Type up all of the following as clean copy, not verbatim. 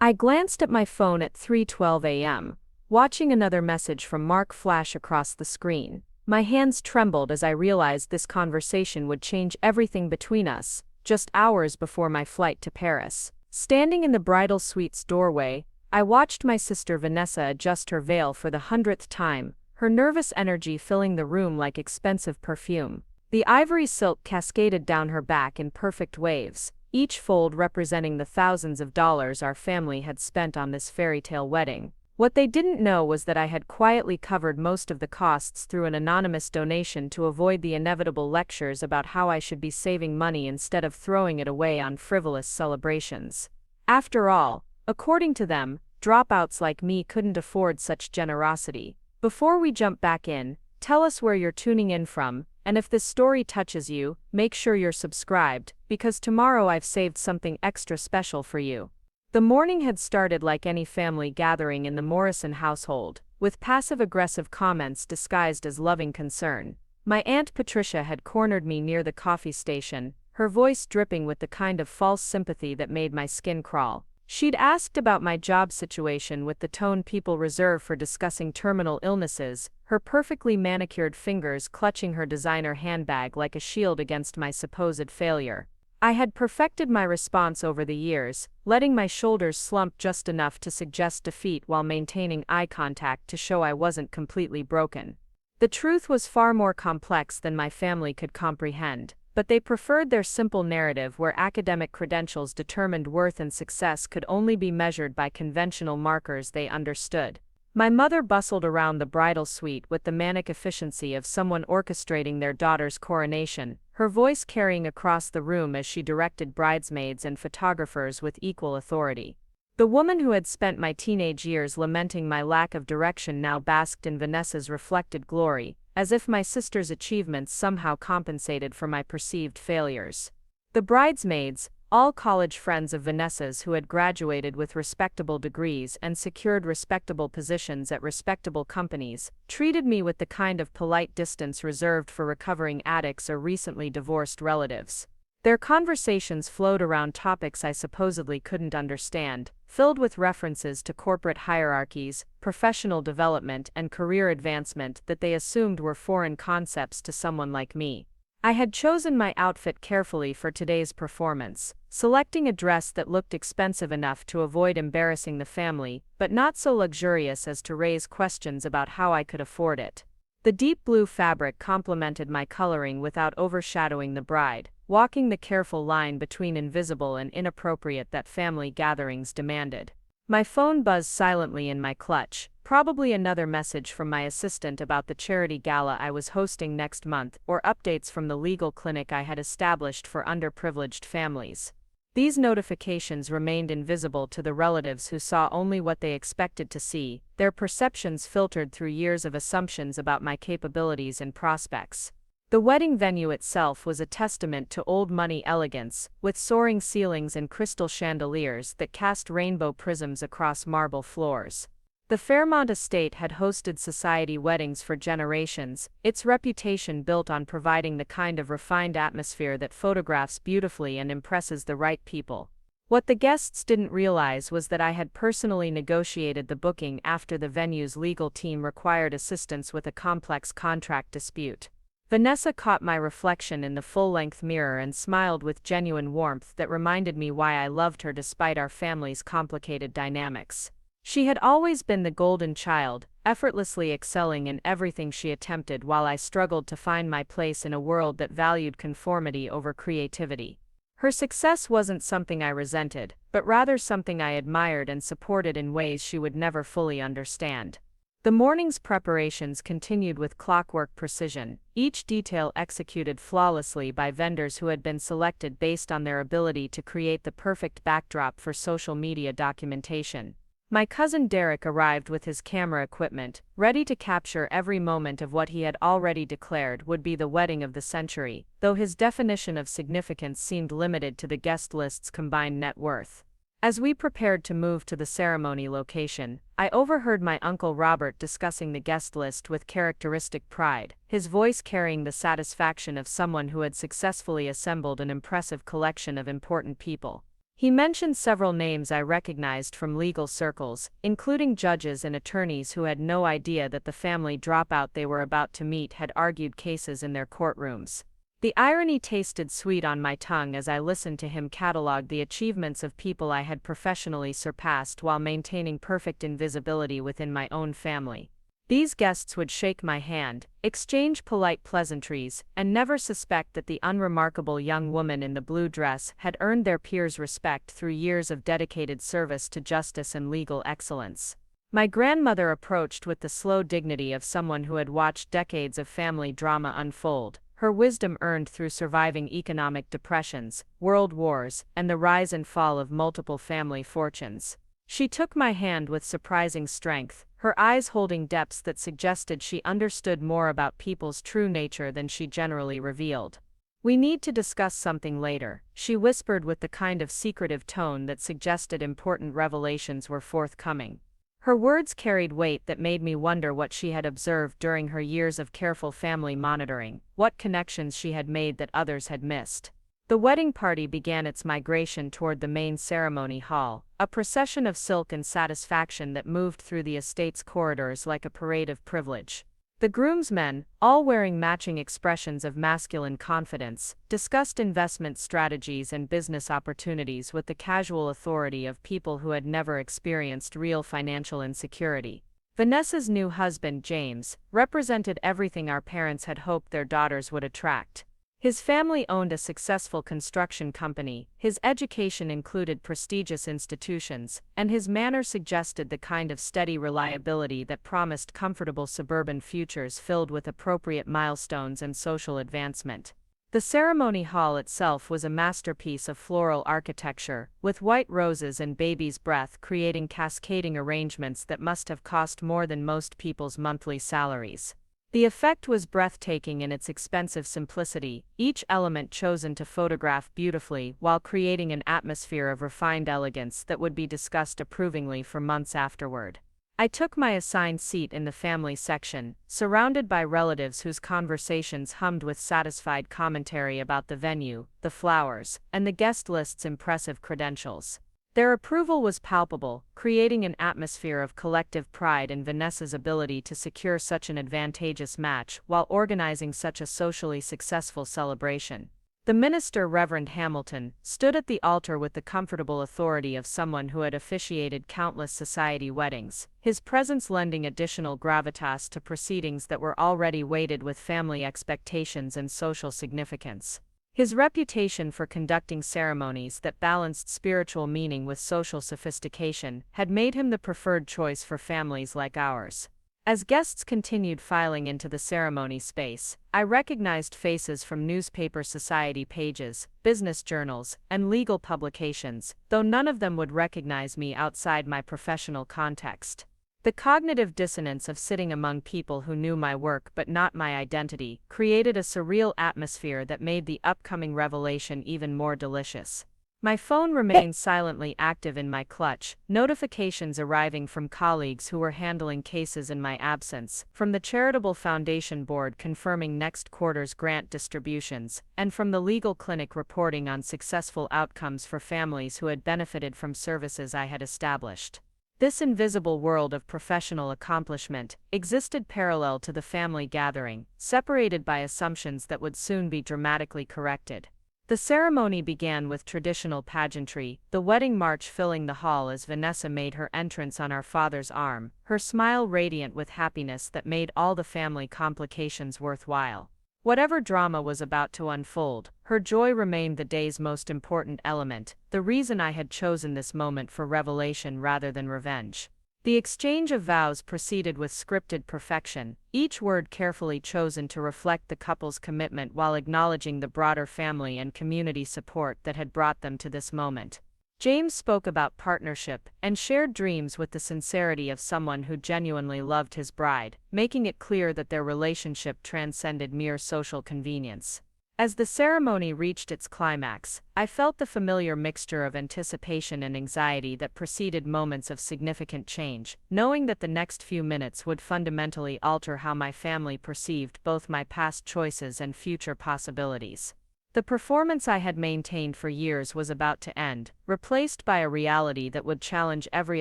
I glanced at my phone at 3:12 a.m., watching another message from Mark flash across the screen. My hands trembled as I realized this conversation would change everything between us, just hours before my flight to Paris. Standing in the bridal suite's doorway, I watched my sister Vanessa adjust her veil for the 100th time, her nervous energy filling the room like expensive perfume. The ivory silk cascaded down her back in perfect waves, each fold representing the thousands of dollars our family had spent on this fairy tale wedding. What they didn't know was that I had quietly covered most of the costs through an anonymous donation to avoid the inevitable lectures about how I should be saving money instead of throwing it away on frivolous celebrations. After all, according to them, dropouts like me couldn't afford such generosity. Before we jump back in, tell us where you're tuning in from, and if this story touches you, make sure you're subscribed, because tomorrow I've saved something extra special for you. The morning had started like any family gathering in the Morrison household, with passive-aggressive comments disguised as loving concern. My Aunt Patricia had cornered me near the coffee station, her voice dripping with the kind of false sympathy that made my skin crawl. She'd asked about my job situation with the tone people reserve for discussing terminal illnesses, her perfectly manicured fingers clutching her designer handbag like a shield against my supposed failure. I had perfected my response over the years, letting my shoulders slump just enough to suggest defeat while maintaining eye contact to show I wasn't completely broken. The truth was far more complex than my family could comprehend, but they preferred their simple narrative where academic credentials determined worth and success could only be measured by conventional markers they understood. My mother bustled around the bridal suite with the manic efficiency of someone orchestrating their daughter's coronation, her voice carrying across the room as she directed bridesmaids and photographers with equal authority. The woman who had spent my teenage years lamenting my lack of direction now basked in Vanessa's reflected glory, as if my sister's achievements somehow compensated for my perceived failures. The bridesmaids, all college friends of Vanessa's who had graduated with respectable degrees and secured respectable positions at respectable companies, treated me with the kind of polite distance reserved for recovering addicts or recently divorced relatives. Their conversations flowed around topics I supposedly couldn't understand, filled with references to corporate hierarchies, professional development, and career advancement that they assumed were foreign concepts to someone like me. I had chosen my outfit carefully for today's performance, selecting a dress that looked expensive enough to avoid embarrassing the family, but not so luxurious as to raise questions about how I could afford it. The deep blue fabric complemented my coloring without overshadowing the bride, walking the careful line between invisible and inappropriate that family gatherings demanded. My phone buzzed silently in my clutch, probably another message from my assistant about the charity gala I was hosting next month or updates from the legal clinic I had established for underprivileged families. These notifications remained invisible to the relatives who saw only what they expected to see, their perceptions filtered through years of assumptions about my capabilities and prospects. The wedding venue itself was a testament to old-money elegance, with soaring ceilings and crystal chandeliers that cast rainbow prisms across marble floors. The Fairmont estate had hosted society weddings for generations, its reputation built on providing the kind of refined atmosphere that photographs beautifully and impresses the right people. What the guests didn't realize was that I had personally negotiated the booking after the venue's legal team required assistance with a complex contract dispute. Vanessa caught my reflection in the full-length mirror and smiled with genuine warmth that reminded me why I loved her despite our family's complicated dynamics. She had always been the golden child, effortlessly excelling in everything she attempted while I struggled to find my place in a world that valued conformity over creativity. Her success wasn't something I resented, but rather something I admired and supported in ways she would never fully understand. The morning's preparations continued with clockwork precision, each detail executed flawlessly by vendors who had been selected based on their ability to create the perfect backdrop for social media documentation. My cousin Derek arrived with his camera equipment, ready to capture every moment of what he had already declared would be the wedding of the century, though his definition of significance seemed limited to the guest list's combined net worth. As we prepared to move to the ceremony location, I overheard my Uncle Robert discussing the guest list with characteristic pride, his voice carrying the satisfaction of someone who had successfully assembled an impressive collection of important people. He mentioned several names I recognized from legal circles, including judges and attorneys who had no idea that the family dropout they were about to meet had argued cases in their courtrooms. The irony tasted sweet on my tongue as I listened to him catalog the achievements of people I had professionally surpassed while maintaining perfect invisibility within my own family. These guests would shake my hand, exchange polite pleasantries, and never suspect that the unremarkable young woman in the blue dress had earned their peers' respect through years of dedicated service to justice and legal excellence. My grandmother approached with the slow dignity of someone who had watched decades of family drama unfold, her wisdom earned through surviving economic depressions, world wars, and the rise and fall of multiple family fortunes. She took my hand with surprising strength, her eyes holding depths that suggested she understood more about people's true nature than she generally revealed. "We need to discuss something later," she whispered with the kind of secretive tone that suggested important revelations were forthcoming. Her words carried weight that made me wonder what she had observed during her years of careful family monitoring, what connections she had made that others had missed. The wedding party began its migration toward the main ceremony hall, a procession of silk and satisfaction that moved through the estate's corridors like a parade of privilege. The groomsmen, all wearing matching expressions of masculine confidence, discussed investment strategies and business opportunities with the casual authority of people who had never experienced real financial insecurity. Vanessa's new husband, James, represented everything our parents had hoped their daughters would attract. His family owned a successful construction company, his education included prestigious institutions, and his manner suggested the kind of steady reliability that promised comfortable suburban futures filled with appropriate milestones and social advancement. The ceremony hall itself was a masterpiece of floral architecture, with white roses and baby's breath creating cascading arrangements that must have cost more than most people's monthly salaries. The effect was breathtaking in its expensive simplicity, each element chosen to photograph beautifully while creating an atmosphere of refined elegance that would be discussed approvingly for months afterward. I took my assigned seat in the family section, surrounded by relatives whose conversations hummed with satisfied commentary about the venue, the flowers, and the guest list's impressive credentials. Their approval was palpable, creating an atmosphere of collective pride in Vanessa's ability to secure such an advantageous match while organizing such a socially successful celebration. The minister, Reverend Hamilton, stood at the altar with the comfortable authority of someone who had officiated countless society weddings, his presence lending additional gravitas to proceedings that were already weighted with family expectations and social significance. His reputation for conducting ceremonies that balanced spiritual meaning with social sophistication had made him the preferred choice for families like ours. As guests continued filing into the ceremony space, I recognized faces from newspaper society pages, business journals, and legal publications, though none of them would recognize me outside my professional context. The cognitive dissonance of sitting among people who knew my work but not my identity created a surreal atmosphere that made the upcoming revelation even more delicious. My phone remained silently active in my clutch, notifications arriving from colleagues who were handling cases in my absence, from the Charitable Foundation Board confirming next quarter's grant distributions, and from the legal clinic reporting on successful outcomes for families who had benefited from services I had established. This invisible world of professional accomplishment existed parallel to the family gathering, separated by assumptions that would soon be dramatically corrected. The ceremony began with traditional pageantry, the wedding march filling the hall as Vanessa made her entrance on our father's arm, her smile radiant with happiness that made all the family complications worthwhile. Whatever drama was about to unfold, her joy remained the day's most important element, the reason I had chosen this moment for revelation rather than revenge. The exchange of vows proceeded with scripted perfection, each word carefully chosen to reflect the couple's commitment while acknowledging the broader family and community support that had brought them to this moment. James spoke about partnership and shared dreams with the sincerity of someone who genuinely loved his bride, making it clear that their relationship transcended mere social convenience. As the ceremony reached its climax, I felt the familiar mixture of anticipation and anxiety that preceded moments of significant change, knowing that the next few minutes would fundamentally alter how my family perceived both my past choices and future possibilities. The performance I had maintained for years was about to end, replaced by a reality that would challenge every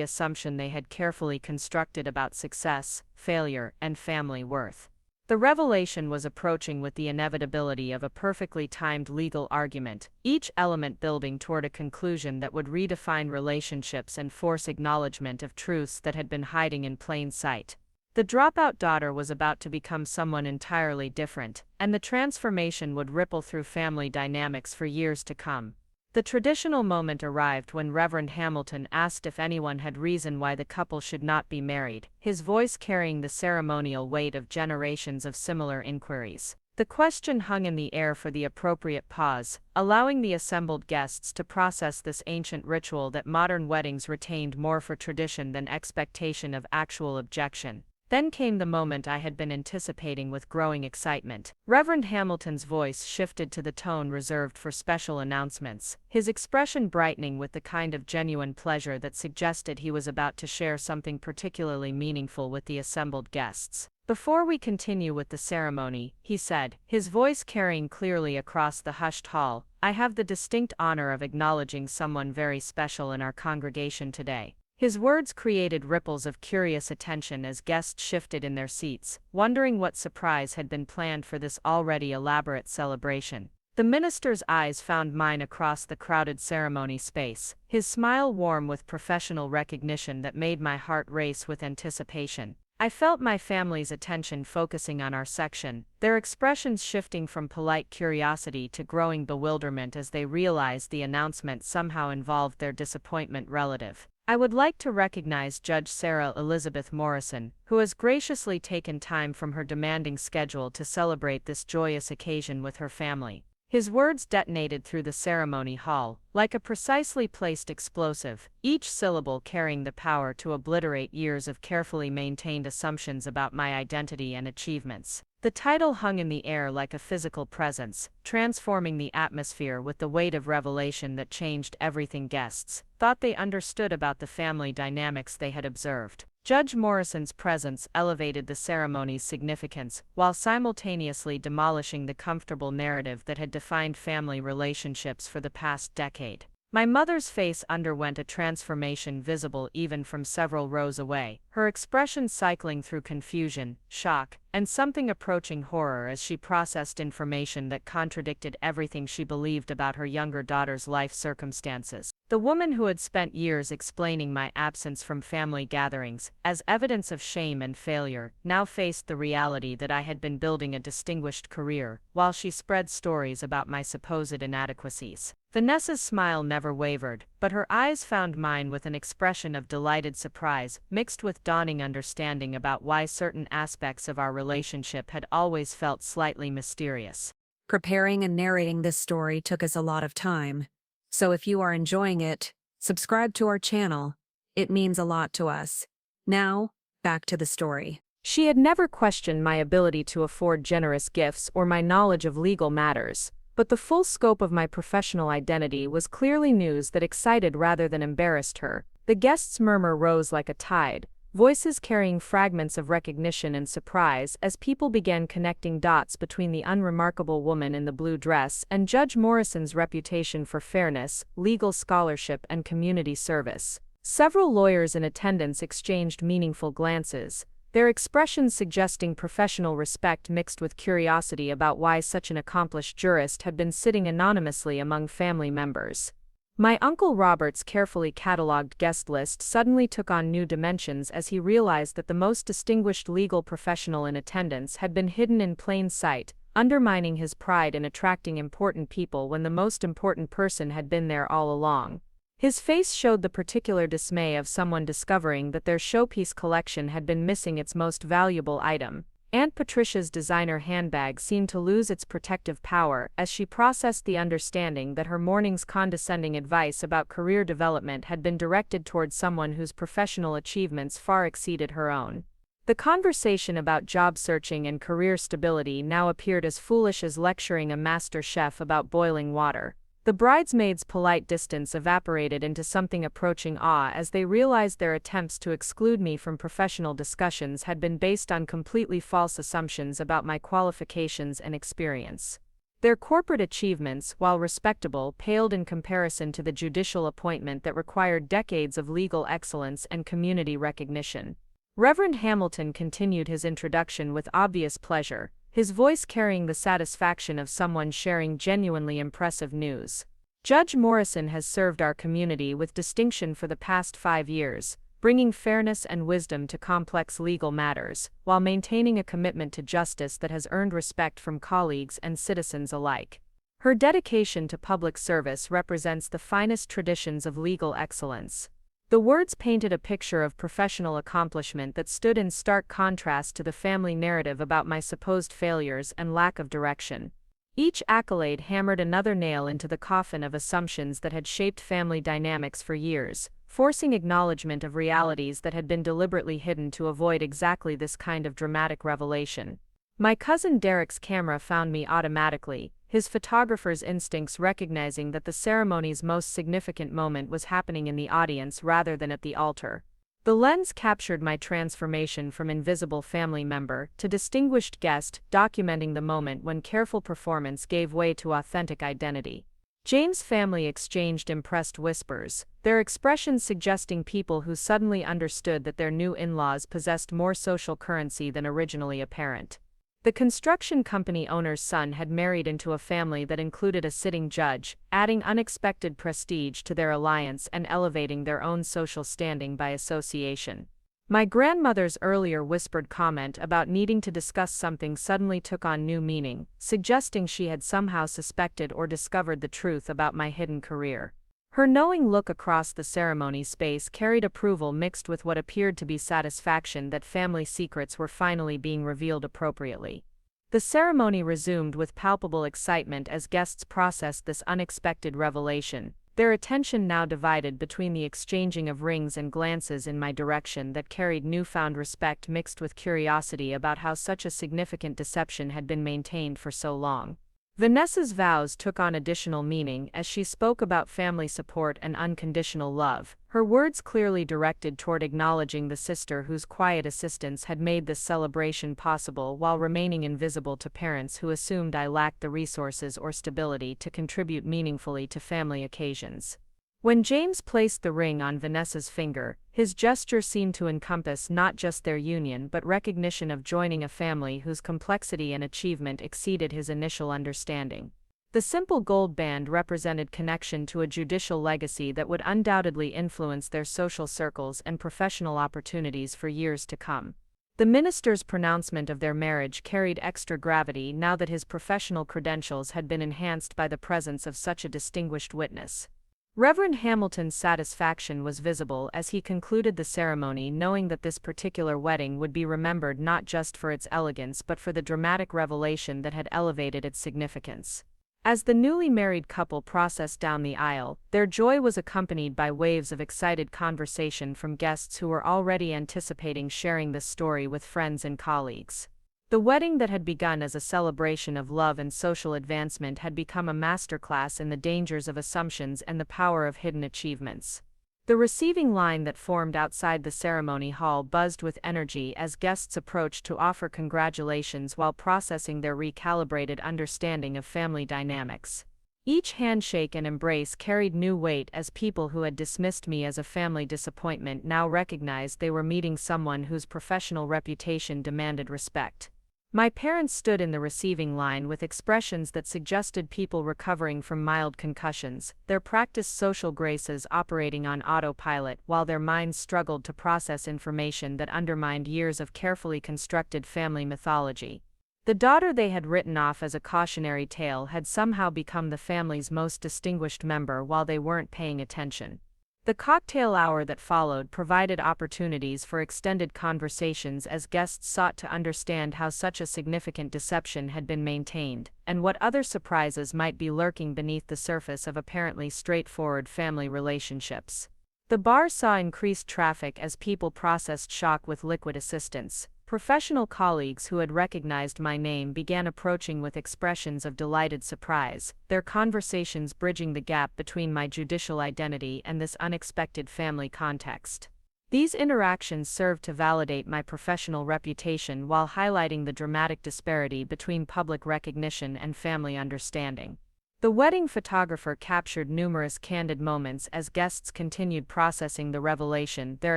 assumption they had carefully constructed about success, failure, and family worth. The revelation was approaching with the inevitability of a perfectly timed legal argument, each element building toward a conclusion that would redefine relationships and force acknowledgement of truths that had been hiding in plain sight. The dropout daughter was about to become someone entirely different, and the transformation would ripple through family dynamics for years to come. The traditional moment arrived when Reverend Hamilton asked if anyone had reason why the couple should not be married, his voice carrying the ceremonial weight of generations of similar inquiries. The question hung in the air for the appropriate pause, allowing the assembled guests to process this ancient ritual that modern weddings retained more for tradition than expectation of actual objection. Then came the moment I had been anticipating with growing excitement. Reverend Hamilton's voice shifted to the tone reserved for special announcements, his expression brightening with the kind of genuine pleasure that suggested he was about to share something particularly meaningful with the assembled guests. "Before we continue with the ceremony," he said, his voice carrying clearly across the hushed hall, "I have the distinct honor of acknowledging someone very special in our congregation today." His words created ripples of curious attention as guests shifted in their seats, wondering what surprise had been planned for this already elaborate celebration. The minister's eyes found mine across the crowded ceremony space, his smile warm with professional recognition that made my heart race with anticipation. I felt my family's attention focusing on our section, their expressions shifting from polite curiosity to growing bewilderment as they realized the announcement somehow involved their disappointment relative. "I would like to recognize Judge Sarah Elizabeth Morrison, who has graciously taken time from her demanding schedule to celebrate this joyous occasion with her family." His words detonated through the ceremony hall, like a precisely placed explosive, each syllable carrying the power to obliterate years of carefully maintained assumptions about my identity and achievements. The title hung in the air like a physical presence, transforming the atmosphere with the weight of revelation that changed everything guests thought they understood about the family dynamics they had observed. Judge Morrison's presence elevated the ceremony's significance, while simultaneously demolishing the comfortable narrative that had defined family relationships for the past decade. My mother's face underwent a transformation visible even from several rows away, her expression cycling through confusion, shock, and something approaching horror as she processed information that contradicted everything she believed about her younger daughter's life circumstances. The woman who had spent years explaining my absence from family gatherings as evidence of shame and failure now faced the reality that I had been building a distinguished career, while she spread stories about my supposed inadequacies. Vanessa's smile never wavered, but her eyes found mine with an expression of delighted surprise, mixed with dawning understanding about why certain aspects of our relationship had always felt slightly mysterious. Preparing and narrating this story took us a lot of time. So if you are enjoying it, subscribe to our channel. It means a lot to us. Now, back to the story. She had never questioned my ability to afford generous gifts or my knowledge of legal matters, but the full scope of my professional identity was clearly news that excited rather than embarrassed her. The guests' murmur rose like a tide, voices carrying fragments of recognition and surprise as people began connecting dots between the unremarkable woman in the blue dress and Judge Morrison's reputation for fairness, legal scholarship, and community service. Several lawyers in attendance exchanged meaningful glances, their expressions suggesting professional respect mixed with curiosity about why such an accomplished jurist had been sitting anonymously among family members. My Uncle Robert's carefully catalogued guest list suddenly took on new dimensions as he realized that the most distinguished legal professional in attendance had been hidden in plain sight, undermining his pride in attracting important people when the most important person had been there all along. His face showed the particular dismay of someone discovering that their showpiece collection had been missing its most valuable item. Aunt Patricia's designer handbag seemed to lose its protective power as she processed the understanding that her morning's condescending advice about career development had been directed toward someone whose professional achievements far exceeded her own. The conversation about job searching and career stability now appeared as foolish as lecturing a master chef about boiling water. The bridesmaids' polite distance evaporated into something approaching awe as they realized their attempts to exclude me from professional discussions had been based on completely false assumptions about my qualifications and experience. Their corporate achievements, while respectable, paled in comparison to the judicial appointment that required decades of legal excellence and community recognition. Reverend Hamilton continued his introduction with obvious pleasure, his voice carrying the satisfaction of someone sharing genuinely impressive news. Judge Morrison has served our community with distinction for the past 5 years, bringing fairness and wisdom to complex legal matters, while maintaining a commitment to justice that has earned respect from colleagues and citizens alike. Her dedication to public service represents the finest traditions of legal excellence. The words painted a picture of professional accomplishment that stood in stark contrast to the family narrative about my supposed failures and lack of direction. Each accolade hammered another nail into the coffin of assumptions that had shaped family dynamics for years, forcing acknowledgement of realities that had been deliberately hidden to avoid exactly this kind of dramatic revelation. My cousin Derek's camera found me automatically, his photographer's instincts recognizing that the ceremony's most significant moment was happening in the audience rather than at the altar. The lens captured my transformation from invisible family member to distinguished guest, documenting the moment when careful performance gave way to authentic identity. James' family exchanged impressed whispers, their expressions suggesting people who suddenly understood that their new in-laws possessed more social currency than originally apparent. The construction company owner's son had married into a family that included a sitting judge, adding unexpected prestige to their alliance and elevating their own social standing by association. My grandmother's earlier whispered comment about needing to discuss something suddenly took on new meaning, suggesting she had somehow suspected or discovered the truth about my hidden career. Her knowing look across the ceremony space carried approval mixed with what appeared to be satisfaction that family secrets were finally being revealed appropriately. The ceremony resumed with palpable excitement as guests processed this unexpected revelation, their attention now divided between the exchanging of rings and glances in my direction that carried newfound respect mixed with curiosity about how such a significant deception had been maintained for so long. Vanessa's vows took on additional meaning as she spoke about family support and unconditional love, her words clearly directed toward acknowledging the sister whose quiet assistance had made this celebration possible while remaining invisible to parents who assumed I lacked the resources or stability to contribute meaningfully to family occasions. When James placed the ring on Vanessa's finger, his gesture seemed to encompass not just their union but recognition of joining a family whose complexity and achievement exceeded his initial understanding. The simple gold band represented connection to a judicial legacy that would undoubtedly influence their social circles and professional opportunities for years to come. The minister's pronouncement of their marriage carried extra gravity now that his professional credentials had been enhanced by the presence of such a distinguished witness. Reverend Hamilton's satisfaction was visible as he concluded the ceremony, knowing that this particular wedding would be remembered not just for its elegance but for the dramatic revelation that had elevated its significance. As the newly married couple processed down the aisle, their joy was accompanied by waves of excited conversation from guests who were already anticipating sharing this story with friends and colleagues. The wedding that had begun as a celebration of love and social advancement had become a masterclass in the dangers of assumptions and the power of hidden achievements. The receiving line that formed outside the ceremony hall buzzed with energy as guests approached to offer congratulations while processing their recalibrated understanding of family dynamics. Each handshake and embrace carried new weight as people who had dismissed me as a family disappointment now recognized they were meeting someone whose professional reputation demanded respect. My parents stood in the receiving line with expressions that suggested people recovering from mild concussions, their practiced social graces operating on autopilot while their minds struggled to process information that undermined years of carefully constructed family mythology. The daughter they had written off as a cautionary tale had somehow become the family's most distinguished member while they weren't paying attention. The cocktail hour that followed provided opportunities for extended conversations as guests sought to understand how such a significant deception had been maintained, and what other surprises might be lurking beneath the surface of apparently straightforward family relationships. The bar saw increased traffic as people processed shock with liquid assistance. Professional colleagues who had recognized my name began approaching with expressions of delighted surprise, their conversations bridging the gap between my judicial identity and this unexpected family context. These interactions served to validate my professional reputation while highlighting the dramatic disparity between public recognition and family understanding. The wedding photographer captured numerous candid moments as guests continued processing the revelation, their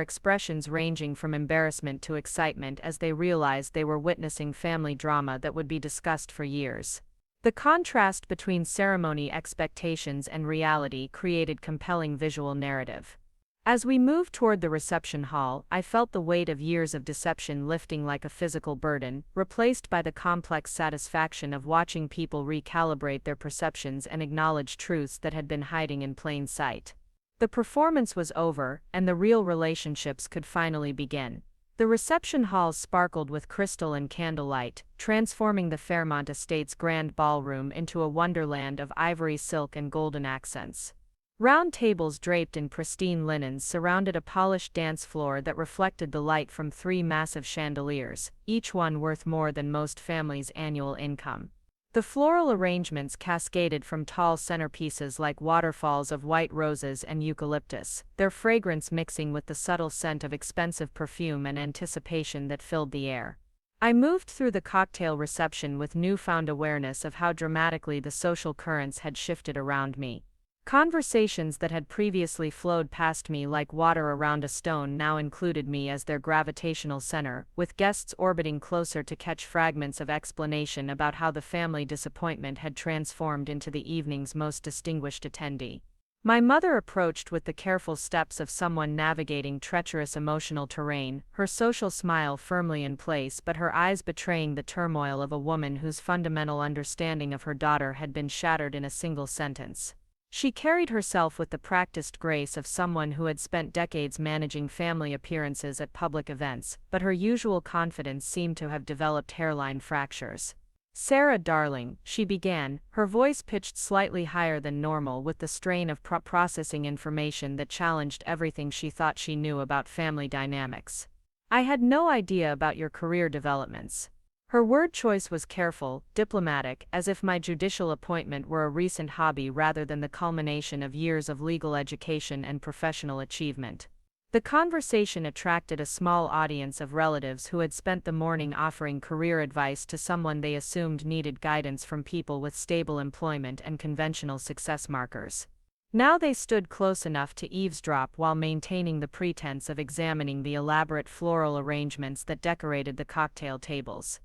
expressions ranging from embarrassment to excitement as they realized they were witnessing family drama that would be discussed for years. The contrast between ceremony expectations and reality created compelling visual narrative. As we moved toward the reception hall, I felt the weight of years of deception lifting like a physical burden, replaced by the complex satisfaction of watching people recalibrate their perceptions and acknowledge truths that had been hiding in plain sight. The performance was over, and the real relationships could finally begin. The reception hall sparkled with crystal and candlelight, transforming the Fairmont Estate's grand ballroom into a wonderland of ivory silk and golden accents. Round tables draped in pristine linens surrounded a polished dance floor that reflected the light from 3 massive chandeliers, each one worth more than most families' annual income. The floral arrangements cascaded from tall centerpieces like waterfalls of white roses and eucalyptus, their fragrance mixing with the subtle scent of expensive perfume and anticipation that filled the air. I moved through the cocktail reception with newfound awareness of how dramatically the social currents had shifted around me. Conversations that had previously flowed past me like water around a stone now included me as their gravitational center, with guests orbiting closer to catch fragments of explanation about how the family disappointment had transformed into the evening's most distinguished attendee. My mother approached with the careful steps of someone navigating treacherous emotional terrain, her social smile firmly in place but her eyes betraying the turmoil of a woman whose fundamental understanding of her daughter had been shattered in a single sentence. She carried herself with the practiced grace of someone who had spent decades managing family appearances at public events, but her usual confidence seemed to have developed hairline fractures. "Sarah, darling," she began, her voice pitched slightly higher than normal with the strain of processing information that challenged everything she thought she knew about family dynamics. "I had no idea about your career developments." Her word choice was careful, diplomatic, as if my judicial appointment were a recent hobby rather than the culmination of years of legal education and professional achievement. The conversation attracted a small audience of relatives who had spent the morning offering career advice to someone they assumed needed guidance from people with stable employment and conventional success markers. Now they stood close enough to eavesdrop while maintaining the pretense of examining the elaborate floral arrangements that decorated the cocktail tables.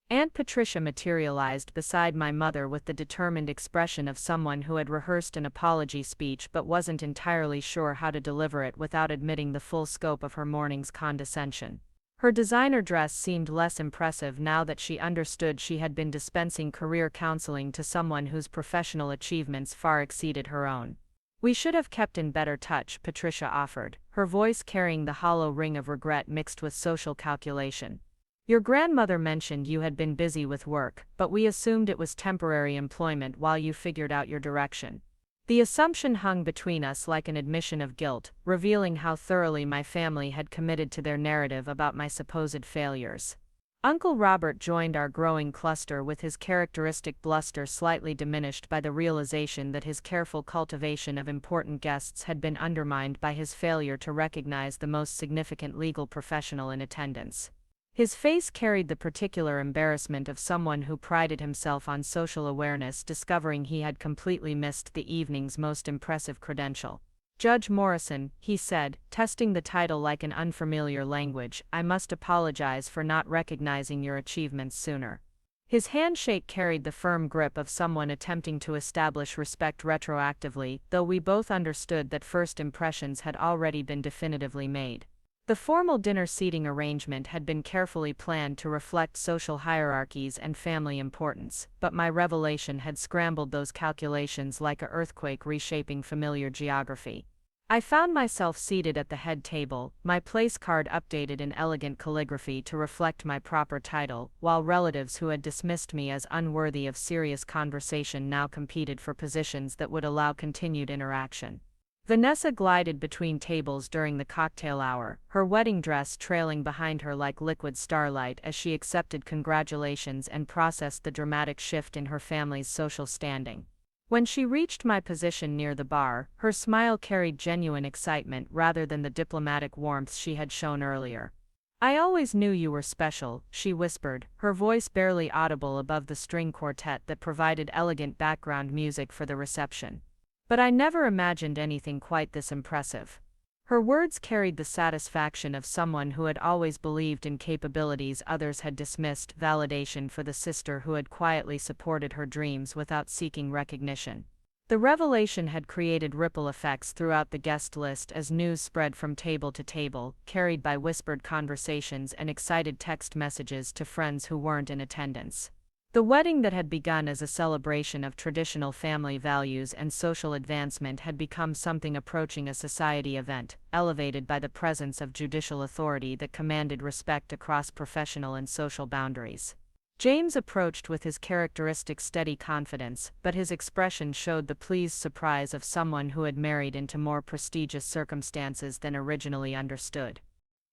Aunt Patricia materialized beside my mother with the determined expression of someone who had rehearsed an apology speech but wasn't entirely sure how to deliver it without admitting the full scope of her morning's condescension. Her designer dress seemed less impressive now that she understood she had been dispensing career counseling to someone whose professional achievements far exceeded her own. "We should have kept in better touch," Patricia offered, her voice carrying the hollow ring of regret mixed with social calculation. "Your grandmother mentioned you had been busy with work, but we assumed it was temporary employment while you figured out your direction." The assumption hung between us like an admission of guilt, revealing how thoroughly my family had committed to their narrative about my supposed failures. Uncle Robert joined our growing cluster with his characteristic bluster slightly diminished by the realization that his careful cultivation of important guests had been undermined by his failure to recognize the most significant legal professional in attendance. His face carried the particular embarrassment of someone who prided himself on social awareness, discovering he had completely missed the evening's most impressive credential. "Judge Morrison," he said, testing the title like an unfamiliar language, "I must apologize for not recognizing your achievements sooner." His handshake carried the firm grip of someone attempting to establish respect retroactively, though we both understood that first impressions had already been definitively made. The formal dinner seating arrangement had been carefully planned to reflect social hierarchies and family importance, but my revelation had scrambled those calculations like an earthquake reshaping familiar geography. I found myself seated at the head table, my place card updated in elegant calligraphy to reflect my proper title, while relatives who had dismissed me as unworthy of serious conversation now competed for positions that would allow continued interaction. Vanessa glided between tables during the cocktail hour, her wedding dress trailing behind her like liquid starlight as she accepted congratulations and processed the dramatic shift in her family's social standing. When she reached my position near the bar, her smile carried genuine excitement rather than the diplomatic warmth she had shown earlier. "I always knew you were special," she whispered, her voice barely audible above the string quartet that provided elegant background music for the reception. "But I never imagined anything quite this impressive." Her words carried the satisfaction of someone who had always believed in capabilities others had dismissed, validation for the sister who had quietly supported her dreams without seeking recognition. The revelation had created ripple effects throughout the guest list as news spread from table to table, carried by whispered conversations and excited text messages to friends who weren't in attendance. The wedding that had begun as a celebration of traditional family values and social advancement had become something approaching a society event, elevated by the presence of judicial authority that commanded respect across professional and social boundaries. James approached with his characteristic steady confidence, but his expression showed the pleased surprise of someone who had married into more prestigious circumstances than originally understood.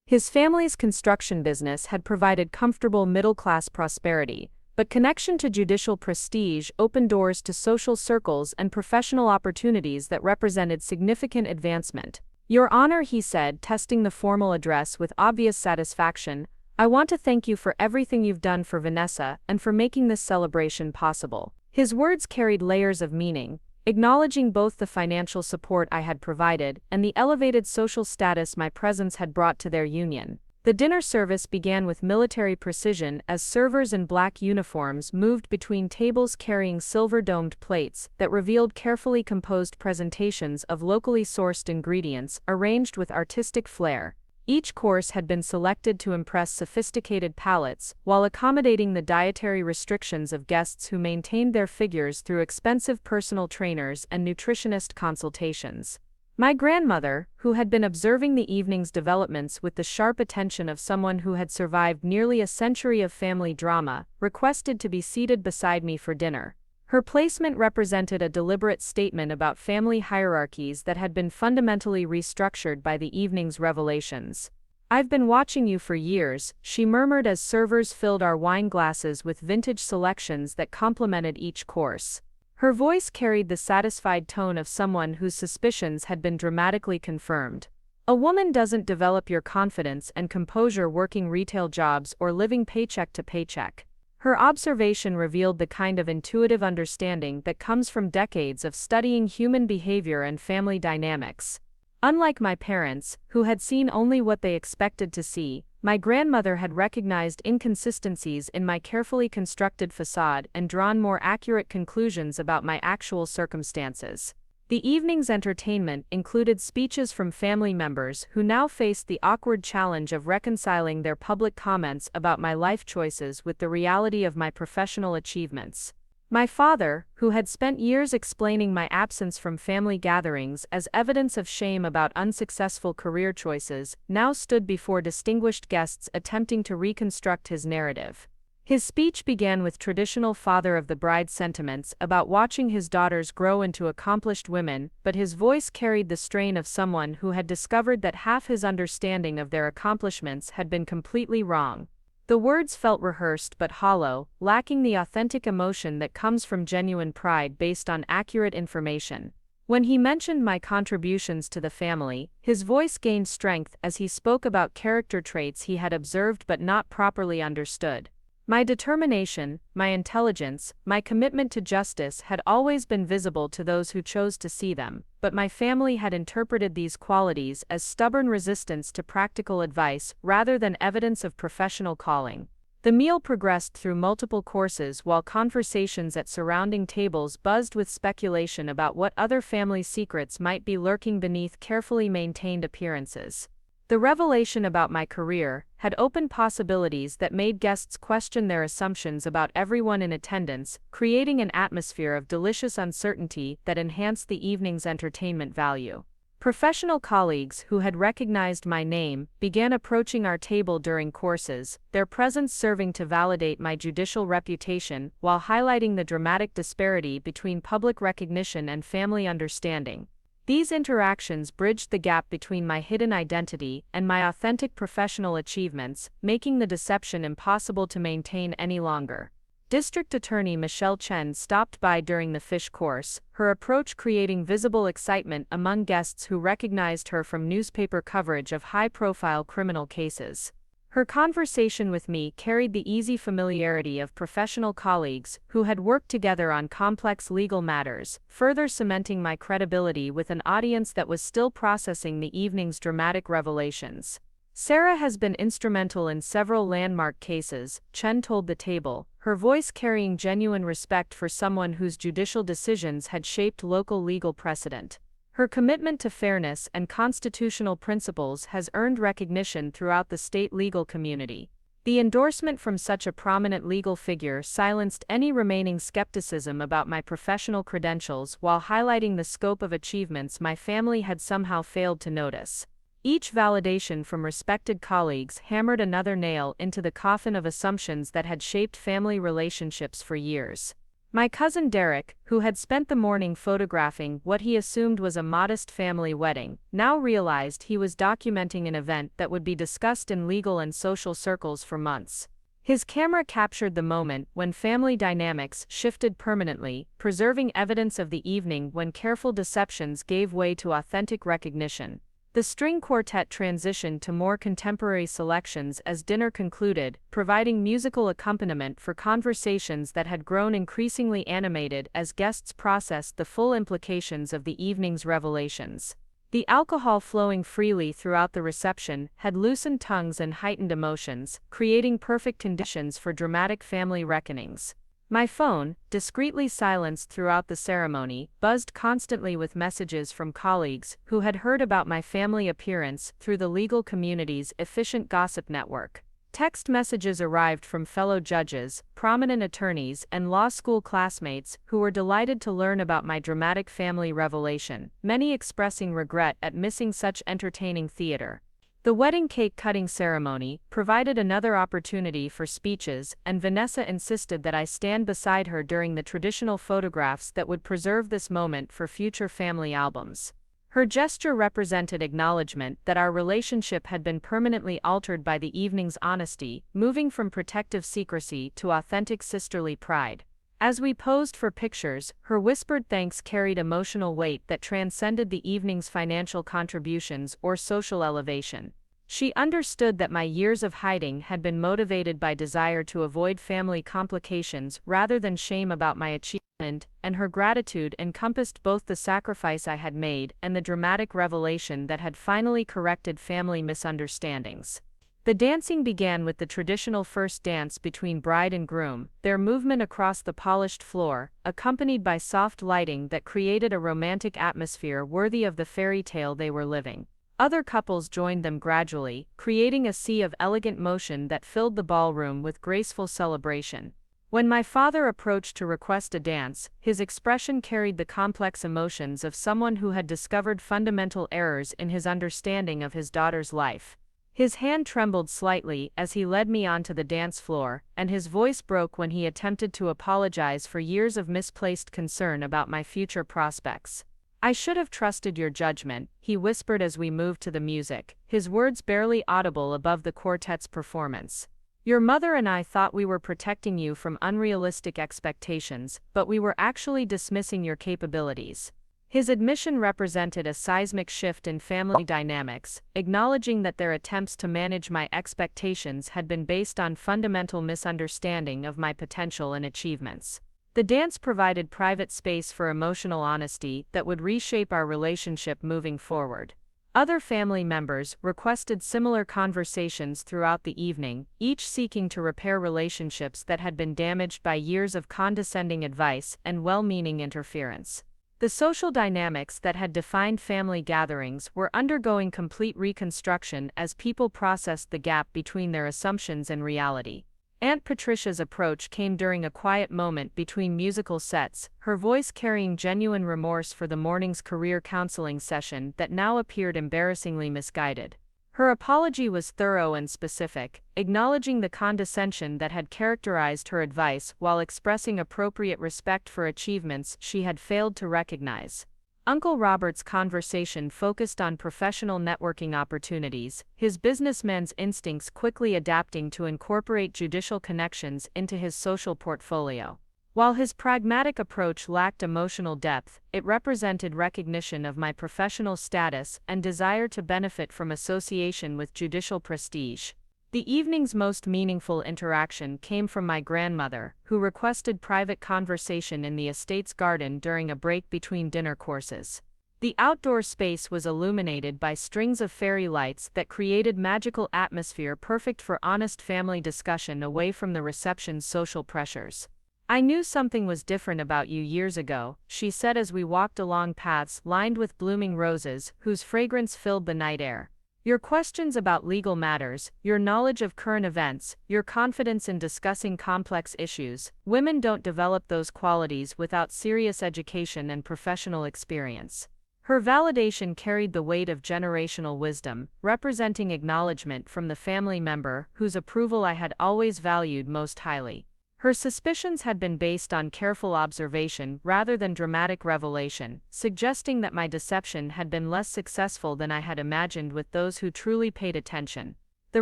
His family's construction business had provided comfortable middle-class prosperity, but connection to judicial prestige opened doors to social circles and professional opportunities that represented significant advancement. "Your Honor," he said, testing the formal address with obvious satisfaction, "I want to thank you for everything you've done for Vanessa and for making this celebration possible." His words carried layers of meaning, acknowledging both the financial support I had provided and the elevated social status my presence had brought to their union. The dinner service began with military precision as servers in black uniforms moved between tables carrying silver-domed plates that revealed carefully composed presentations of locally sourced ingredients arranged with artistic flair. Each course had been selected to impress sophisticated palates while accommodating the dietary restrictions of guests who maintained their figures through expensive personal trainers and nutritionist consultations. My grandmother, who had been observing the evening's developments with the sharp attention of someone who had survived nearly a century of family drama, requested to be seated beside me for dinner. Her placement represented a deliberate statement about family hierarchies that had been fundamentally restructured by the evening's revelations. "I've been watching you for years," she murmured as servers filled our wine glasses with vintage selections that complemented each course. Her voice carried the satisfied tone of someone whose suspicions had been dramatically confirmed. "A woman doesn't develop your confidence and composure working retail jobs or living paycheck to paycheck." Her observation revealed the kind of intuitive understanding that comes from decades of studying human behavior and family dynamics. Unlike my parents, who had seen only what they expected to see, my grandmother had recognized inconsistencies in my carefully constructed facade and drawn more accurate conclusions about my actual circumstances. The evening's entertainment included speeches from family members who now faced the awkward challenge of reconciling their public comments about my life choices with the reality of my professional achievements. My father, who had spent years explaining my absence from family gatherings as evidence of shame about unsuccessful career choices, now stood before distinguished guests attempting to reconstruct his narrative. His speech began with traditional father of the bride sentiments about watching his daughters grow into accomplished women, but his voice carried the strain of someone who had discovered that half his understanding of their accomplishments had been completely wrong. The words felt rehearsed but hollow, lacking the authentic emotion that comes from genuine pride based on accurate information. When he mentioned my contributions to the family, his voice gained strength as he spoke about character traits he had observed but not properly understood. My determination, my intelligence, my commitment to justice had always been visible to those who chose to see them, but my family had interpreted these qualities as stubborn resistance to practical advice rather than evidence of professional calling. The meal progressed through multiple courses while conversations at surrounding tables buzzed with speculation about what other family secrets might be lurking beneath carefully maintained appearances. The revelation about my career had opened possibilities that made guests question their assumptions about everyone in attendance, creating an atmosphere of delicious uncertainty that enhanced the evening's entertainment value. Professional colleagues who had recognized my name began approaching our table during courses, their presence serving to validate my judicial reputation while highlighting the dramatic disparity between public recognition and family understanding. These interactions bridged the gap between my hidden identity and my authentic professional achievements, making the deception impossible to maintain any longer. District Attorney Michelle Chen stopped by during the fish course, her approach creating visible excitement among guests who recognized her from newspaper coverage of high-profile criminal cases. Her conversation with me carried the easy familiarity of professional colleagues who had worked together on complex legal matters, further cementing my credibility with an audience that was still processing the evening's dramatic revelations. Sarah has been instrumental in several landmark cases, Chen told the table, her voice carrying genuine respect for someone whose judicial decisions had shaped local legal precedent. Her commitment to fairness and constitutional principles has earned recognition throughout the state legal community. The endorsement from such a prominent legal figure silenced any remaining skepticism about my professional credentials while highlighting the scope of achievements my family had somehow failed to notice. Each validation from respected colleagues hammered another nail into the coffin of assumptions that had shaped family relationships for years. My cousin Derek, who had spent the morning photographing what he assumed was a modest family wedding, now realized he was documenting an event that would be discussed in legal and social circles for months. His camera captured the moment when family dynamics shifted permanently, preserving evidence of the evening when careful deceptions gave way to authentic recognition. The string quartet transitioned to more contemporary selections as dinner concluded, providing musical accompaniment for conversations that had grown increasingly animated as guests processed the full implications of the evening's revelations. The alcohol flowing freely throughout the reception had loosened tongues and heightened emotions, creating perfect conditions for dramatic family reckonings. My phone, discreetly silenced throughout the ceremony, buzzed constantly with messages from colleagues who had heard about my family appearance through the legal community's efficient gossip network. Text messages arrived from fellow judges, prominent attorneys, and law school classmates who were delighted to learn about my dramatic family revelation, many expressing regret at missing such entertaining theater. The wedding cake cutting ceremony provided another opportunity for speeches, and Vanessa insisted that I stand beside her during the traditional photographs that would preserve this moment for future family albums. Her gesture represented acknowledgement that our relationship had been permanently altered by the evening's honesty, moving from protective secrecy to authentic sisterly pride. As we posed for pictures, her whispered thanks carried emotional weight that transcended the evening's financial contributions or social elevation. She understood that my years of hiding had been motivated by desire to avoid family complications rather than shame about my achievement, and her gratitude encompassed both the sacrifice I had made and the dramatic revelation that had finally corrected family misunderstandings. The dancing began with the traditional first dance between bride and groom, their movement across the polished floor, accompanied by soft lighting that created a romantic atmosphere worthy of the fairy tale they were living. Other couples joined them gradually, creating a sea of elegant motion that filled the ballroom with graceful celebration. When my father approached to request a dance, his expression carried the complex emotions of someone who had discovered fundamental errors in his understanding of his daughter's life. His hand trembled slightly as he led me onto the dance floor, and his voice broke when he attempted to apologize for years of misplaced concern about my future prospects. "I should have trusted your judgment," he whispered as we moved to the music, his words barely audible above the quartet's performance. "Your mother and I thought we were protecting you from unrealistic expectations, but we were actually dismissing your capabilities." His admission represented a seismic shift in family dynamics, acknowledging that their attempts to manage my expectations had been based on fundamental misunderstanding of my potential and achievements. The dance provided private space for emotional honesty that would reshape our relationship moving forward. Other family members requested similar conversations throughout the evening, each seeking to repair relationships that had been damaged by years of condescending advice and well-meaning interference. The social dynamics that had defined family gatherings were undergoing complete reconstruction as people processed the gap between their assumptions and reality. Aunt Patricia's approach came during a quiet moment between musical sets, her voice carrying genuine remorse for the morning's career counseling session that now appeared embarrassingly misguided. Her apology was thorough and specific, acknowledging the condescension that had characterized her advice while expressing appropriate respect for achievements she had failed to recognize. Uncle Robert's conversation focused on professional networking opportunities, his businessman's instincts quickly adapting to incorporate judicial connections into his social portfolio. While his pragmatic approach lacked emotional depth, it represented recognition of my professional status and desire to benefit from association with judicial prestige. The evening's most meaningful interaction came from my grandmother, who requested private conversation in the estate's garden during a break between dinner courses. The outdoor space was illuminated by strings of fairy lights that created magical atmosphere perfect for honest family discussion away from the reception's social pressures. "I knew something was different about you years ago," she said as we walked along paths lined with blooming roses, whose fragrance filled the night air. "Your questions about legal matters, your knowledge of current events, your confidence in discussing complex issues, women don't develop those qualities without serious education and professional experience." Her validation carried the weight of generational wisdom, representing acknowledgement from the family member whose approval I had always valued most highly. Her suspicions had been based on careful observation rather than dramatic revelation, suggesting that my deception had been less successful than I had imagined with those who truly paid attention. The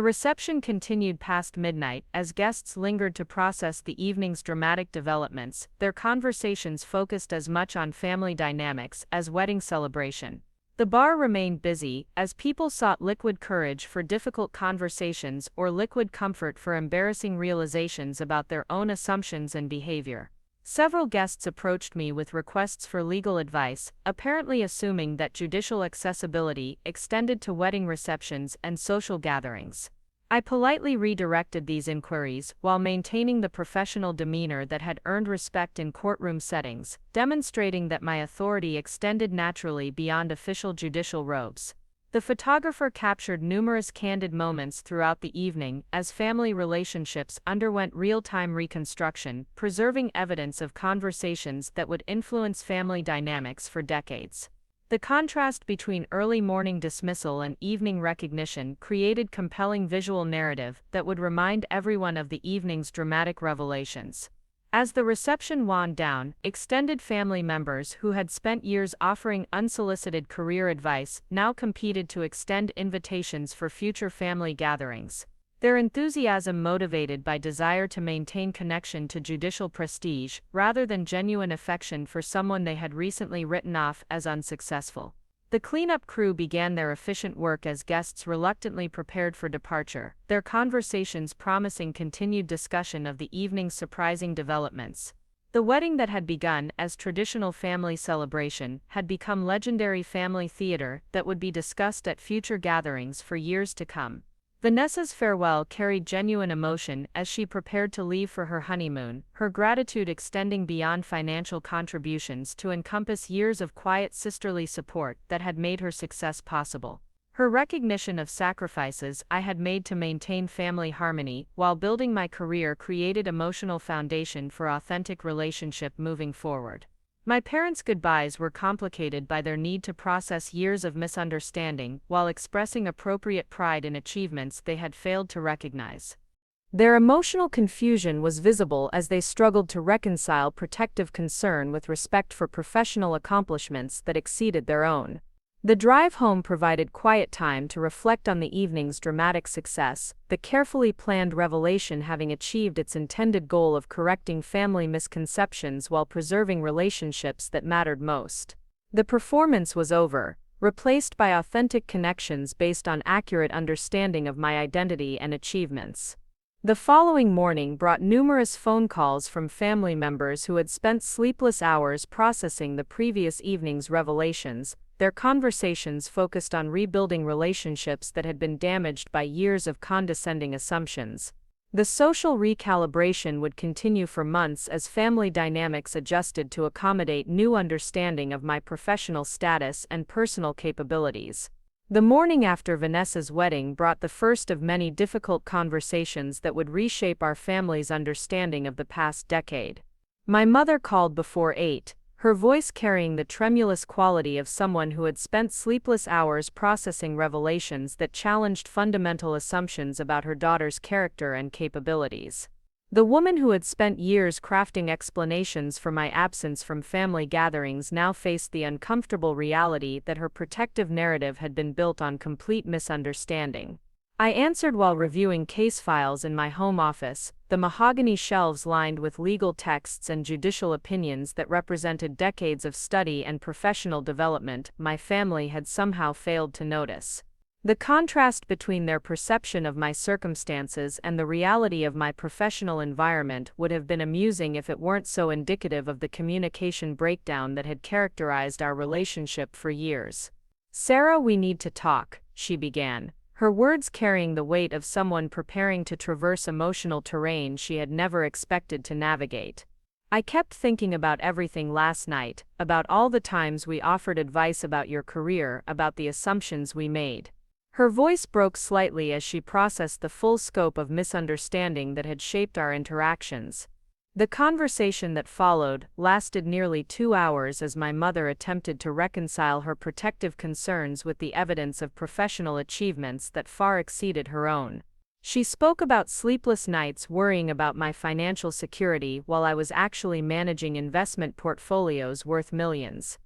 reception continued past midnight as guests lingered to process the evening's dramatic developments, their conversations focused as much on family dynamics as wedding celebration. The bar remained busy, as people sought liquid courage for difficult conversations or liquid comfort for embarrassing realizations about their own assumptions and behavior. Several guests approached me with requests for legal advice, apparently assuming that judicial accessibility extended to wedding receptions and social gatherings. I politely redirected these inquiries while maintaining the professional demeanor that had earned respect in courtroom settings, demonstrating that my authority extended naturally beyond official judicial robes. The photographer captured numerous candid moments throughout the evening as family relationships underwent real-time reconstruction, preserving evidence of conversations that would influence family dynamics for decades. The contrast between early morning dismissal and evening recognition created compelling visual narrative that would remind everyone of the evening's dramatic revelations. As the reception wound down, extended family members who had spent years offering unsolicited career advice now competed to extend invitations for future family gatherings. Their enthusiasm motivated by desire to maintain connection to judicial prestige, rather than genuine affection for someone they had recently written off as unsuccessful. The cleanup crew began their efficient work as guests reluctantly prepared for departure, their conversations promising continued discussion of the evening's surprising developments. The wedding that had begun as traditional family celebration had become legendary family theater that would be discussed at future gatherings for years to come. Vanessa's farewell carried genuine emotion as she prepared to leave for her honeymoon, her gratitude extending beyond financial contributions to encompass years of quiet sisterly support that had made her success possible. Her recognition of sacrifices I had made to maintain family harmony while building my career created emotional foundation for authentic relationship moving forward. My parents' goodbyes were complicated by their need to process years of misunderstanding while expressing appropriate pride in achievements they had failed to recognize. Their emotional confusion was visible as they struggled to reconcile protective concern with respect for professional accomplishments that exceeded their own. The drive home provided quiet time to reflect on the evening's dramatic success, the carefully planned revelation having achieved its intended goal of correcting family misconceptions while preserving relationships that mattered most. The performance was over, replaced by authentic connections based on accurate understanding of my identity and achievements. The following morning brought numerous phone calls from family members who had spent sleepless hours processing the previous evening's revelations. Their conversations focused on rebuilding relationships that had been damaged by years of condescending assumptions. The social recalibration would continue for months as family dynamics adjusted to accommodate new understanding of my professional status and personal capabilities. The morning after Vanessa's wedding brought the first of many difficult conversations that would reshape our family's understanding of the past decade. My mother called before 8. Her voice carrying the tremulous quality of someone who had spent sleepless hours processing revelations that challenged fundamental assumptions about her daughter's character and capabilities. The woman who had spent years crafting explanations for my absence from family gatherings now faced the uncomfortable reality that her protective narrative had been built on complete misunderstanding. I answered while reviewing case files in my home office, the mahogany shelves lined with legal texts and judicial opinions that represented decades of study and professional development my family had somehow failed to notice. The contrast between their perception of my circumstances and the reality of my professional environment would have been amusing if it weren't so indicative of the communication breakdown that had characterized our relationship for years. "Sarah, we need to talk," she began, her words carrying the weight of someone preparing to traverse emotional terrain she had never expected to navigate. "I kept thinking about everything last night, about all the times we offered advice about your career, about the assumptions we made." Her voice broke slightly as she processed the full scope of misunderstanding that had shaped our interactions. The conversation that followed lasted nearly 2 hours as my mother attempted to reconcile her protective concerns with the evidence of professional achievements that far exceeded her own. She spoke about sleepless nights worrying about my financial security while I was actually managing investment portfolios worth millions.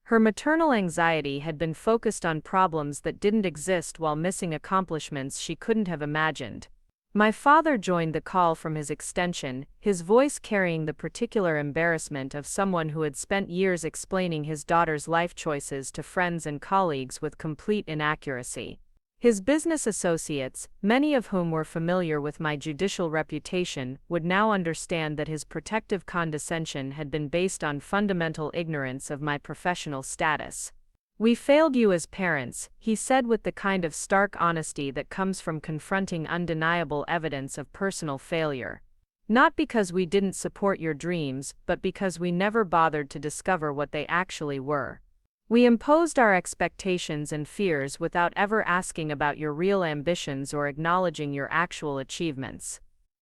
Her maternal anxiety had been focused on problems that didn't exist while missing accomplishments she couldn't have imagined. My father joined the call from his extension, his voice carrying the particular embarrassment of someone who had spent years explaining his daughter's life choices to friends and colleagues with complete inaccuracy. His business associates, many of whom were familiar with my judicial reputation, would now understand that his protective condescension had been based on fundamental ignorance of my professional status. "We failed you as parents," he said with the kind of stark honesty that comes from confronting undeniable evidence of personal failure. "Not because we didn't support your dreams, but because we never bothered to discover what they actually were. We imposed our expectations and fears without ever asking about your real ambitions or acknowledging your actual achievements."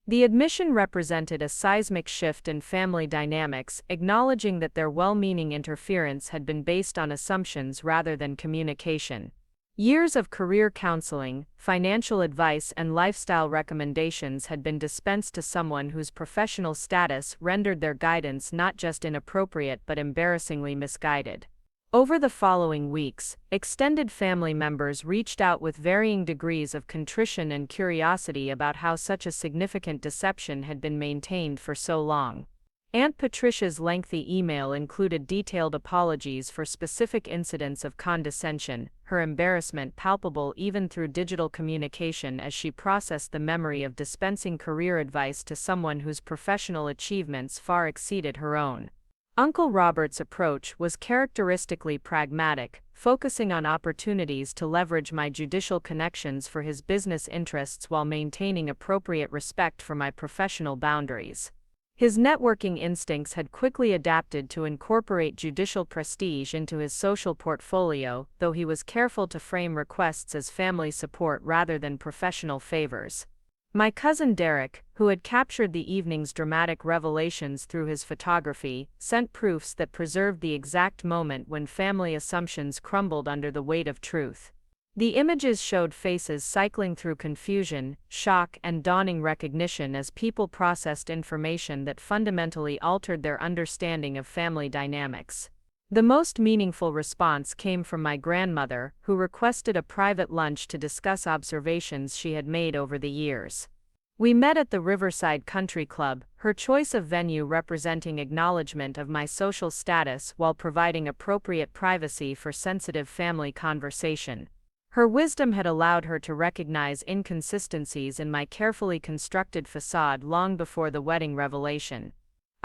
The admission represented a seismic shift in family dynamics, acknowledging that their well-meaning interference had been based on assumptions rather than communication. Years of career counseling, financial advice, and lifestyle recommendations had been dispensed to someone whose professional status rendered their guidance not just inappropriate but embarrassingly misguided. Over the following weeks, extended family members reached out with varying degrees of contrition and curiosity about how such a significant deception had been maintained for so long. Aunt Patricia's lengthy email included detailed apologies for specific incidents of condescension, her embarrassment palpable even through digital communication as she processed the memory of dispensing career advice to someone whose professional achievements far exceeded her own. Uncle Robert's approach was characteristically pragmatic, focusing on opportunities to leverage my judicial connections for his business interests while maintaining appropriate respect for my professional boundaries. His networking instincts had quickly adapted to incorporate judicial prestige into his social portfolio, though he was careful to frame requests as family support rather than professional favors. My cousin Derek, who had captured the evening's dramatic revelations through his photography, sent proofs that preserved the exact moment when family assumptions crumbled under the weight of truth. The images showed faces cycling through confusion, shock, and dawning recognition as people processed information that fundamentally altered their understanding of family dynamics. The most meaningful response came from my grandmother, who requested a private lunch to discuss observations she had made over the years. We met at the Riverside Country Club, her choice of venue representing acknowledgement of my social status while providing appropriate privacy for sensitive family conversation. Her wisdom had allowed her to recognize inconsistencies in my carefully constructed facade long before the wedding revelation.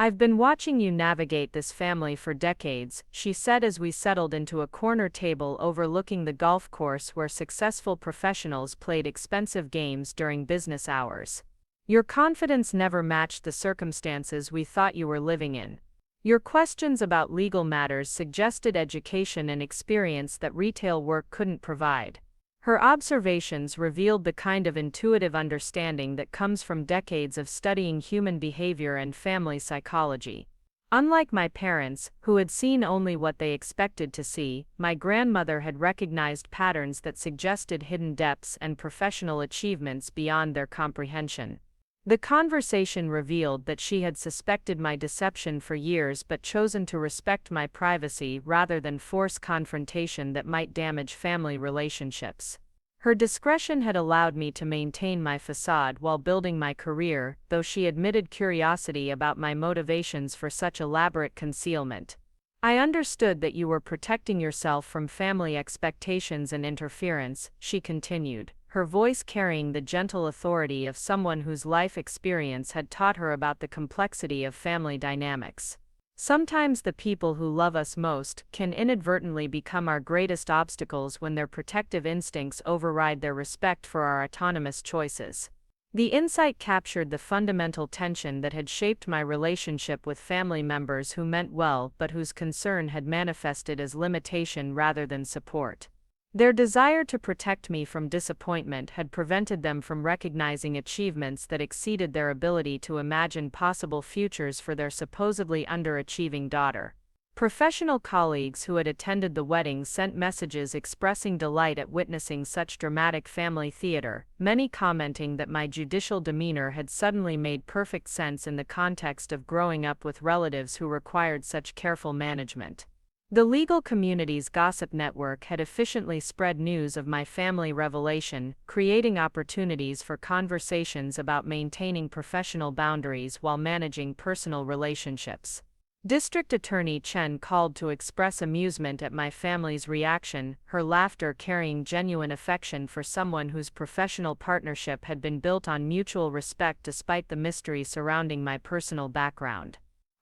"I've been watching you navigate this family for decades," she said as we settled into a corner table overlooking the golf course where successful professionals played expensive games during business hours. "Your confidence never matched the circumstances we thought you were living in. Your questions about legal matters suggested education and experience that retail work couldn't provide." Her observations revealed the kind of intuitive understanding that comes from decades of studying human behavior and family psychology. Unlike my parents, who had seen only what they expected to see, my grandmother had recognized patterns that suggested hidden depths and professional achievements beyond their comprehension. The conversation revealed that she had suspected my deception for years but chosen to respect my privacy rather than force confrontation that might damage family relationships. Her discretion had allowed me to maintain my facade while building my career, though she admitted curiosity about my motivations for such elaborate concealment. I understood that you were protecting yourself from family expectations and interference, she continued, her voice carrying the gentle authority of someone whose life experience had taught her about the complexity of family dynamics. Sometimes the people who love us most can inadvertently become our greatest obstacles when their protective instincts override their respect for our autonomous choices. The insight captured the fundamental tension that had shaped my relationship with family members who meant well but whose concern had manifested as limitation rather than support. Their desire to protect me from disappointment had prevented them from recognizing achievements that exceeded their ability to imagine possible futures for their supposedly underachieving daughter. Professional colleagues who had attended the wedding sent messages expressing delight at witnessing such dramatic family theater, many commenting that my judicial demeanor had suddenly made perfect sense in the context of growing up with relatives who required such careful management. The legal community's gossip network had efficiently spread news of my family revelation, creating opportunities for conversations about maintaining professional boundaries while managing personal relationships. District Attorney Chen called to express amusement at my family's reaction, her laughter carrying genuine affection for someone whose professional partnership had been built on mutual respect despite the mystery surrounding my personal background.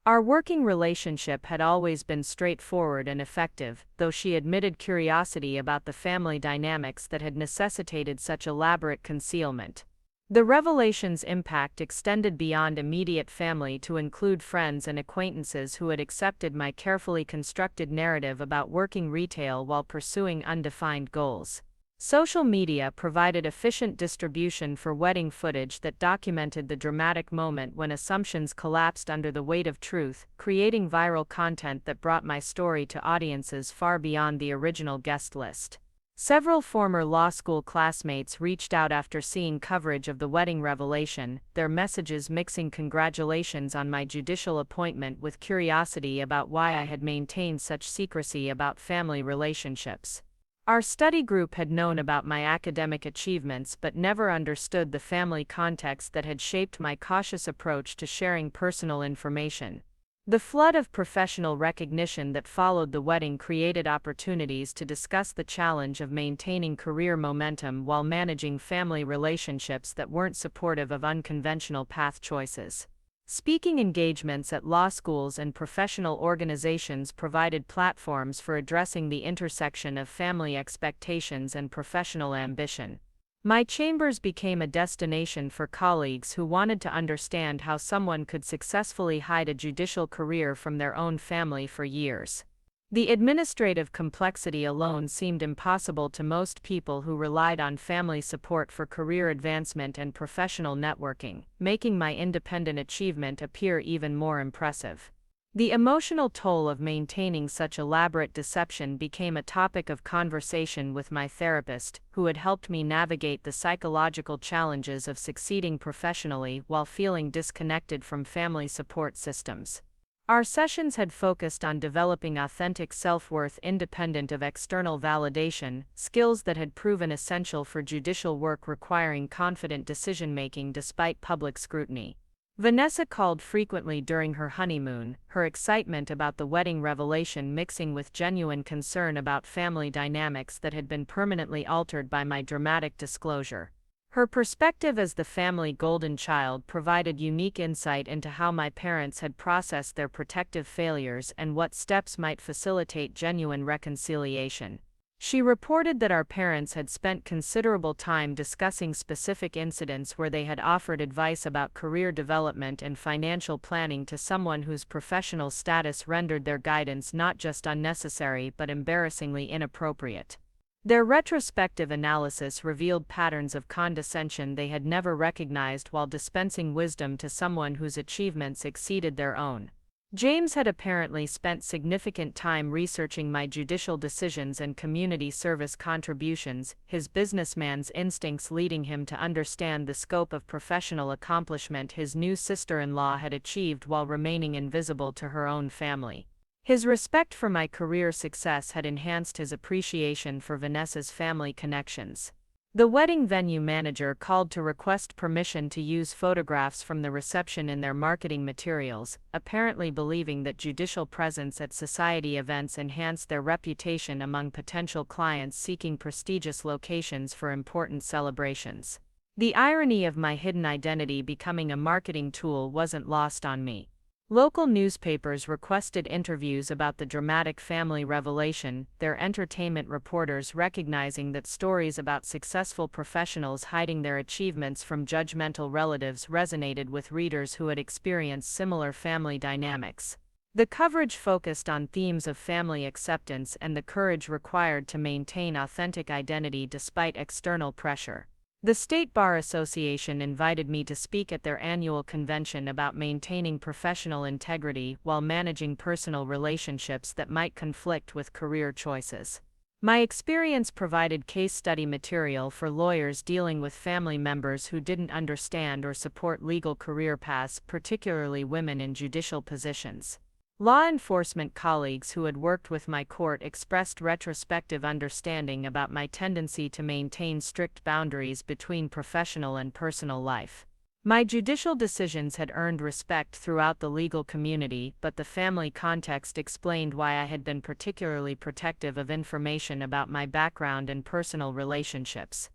Our working relationship had always been straightforward and effective, though she admitted curiosity about the family dynamics that had necessitated such elaborate concealment. The revelation's impact extended beyond immediate family to include friends and acquaintances who had accepted my carefully constructed narrative about working retail while pursuing undefined goals. Social media provided efficient distribution for wedding footage that documented the dramatic moment when assumptions collapsed under the weight of truth, creating viral content that brought my story to audiences far beyond the original guest list. Several former law school classmates reached out after seeing coverage of the wedding revelation, their messages mixing congratulations on my judicial appointment with curiosity about why I had maintained such secrecy about family relationships. Our study group had known about my academic achievements but never understood the family context that had shaped my cautious approach to sharing personal information. The flood of professional recognition that followed the wedding created opportunities to discuss the challenge of maintaining career momentum while managing family relationships that weren't supportive of unconventional path choices. Speaking engagements at law schools and professional organizations provided platforms for addressing the intersection of family expectations and professional ambition. My chambers became a destination for colleagues who wanted to understand how someone could successfully hide a judicial career from their own family for years. The administrative complexity alone seemed impossible to most people who relied on family support for career advancement and professional networking, making my independent achievement appear even more impressive. The emotional toll of maintaining such elaborate deception became a topic of conversation with my therapist, who had helped me navigate the psychological challenges of succeeding professionally while feeling disconnected from family support systems. Our sessions had focused on developing authentic self-worth independent of external validation, skills that had proven essential for judicial work requiring confident decision-making despite public scrutiny. Vanessa called frequently during her honeymoon, her excitement about the wedding revelation mixing with genuine concern about family dynamics that had been permanently altered by my dramatic disclosure. Her perspective as the family golden child provided unique insight into how my parents had processed their protective failures and what steps might facilitate genuine reconciliation. She reported that our parents had spent considerable time discussing specific incidents where they had offered advice about career development and financial planning to someone whose professional status rendered their guidance not just unnecessary but embarrassingly inappropriate. Their retrospective analysis revealed patterns of condescension they had never recognized while dispensing wisdom to someone whose achievements exceeded their own. James had apparently spent significant time researching my judicial decisions and community service contributions, his businessman's instincts leading him to understand the scope of professional accomplishment his new sister-in-law had achieved while remaining invisible to her own family. His respect for my career success had enhanced his appreciation for Vanessa's family connections. The wedding venue manager called to request permission to use photographs from the reception in their marketing materials, apparently believing that judicial presence at society events enhanced their reputation among potential clients seeking prestigious locations for important celebrations. The irony of my hidden identity becoming a marketing tool wasn't lost on me. Local newspapers requested interviews about the dramatic family revelation, their entertainment reporters recognizing that stories about successful professionals hiding their achievements from judgmental relatives resonated with readers who had experienced similar family dynamics. The coverage focused on themes of family acceptance and the courage required to maintain authentic identity despite external pressure. The State Bar Association invited me to speak at their annual convention about maintaining professional integrity while managing personal relationships that might conflict with career choices. My experience provided case study material for lawyers dealing with family members who didn't understand or support legal career paths, particularly women in judicial positions. Law enforcement colleagues who had worked with my court expressed retrospective understanding about my tendency to maintain strict boundaries between professional and personal life. My judicial decisions had earned respect throughout the legal community, but the family context explained why I had been particularly protective of information about my background and personal relationships.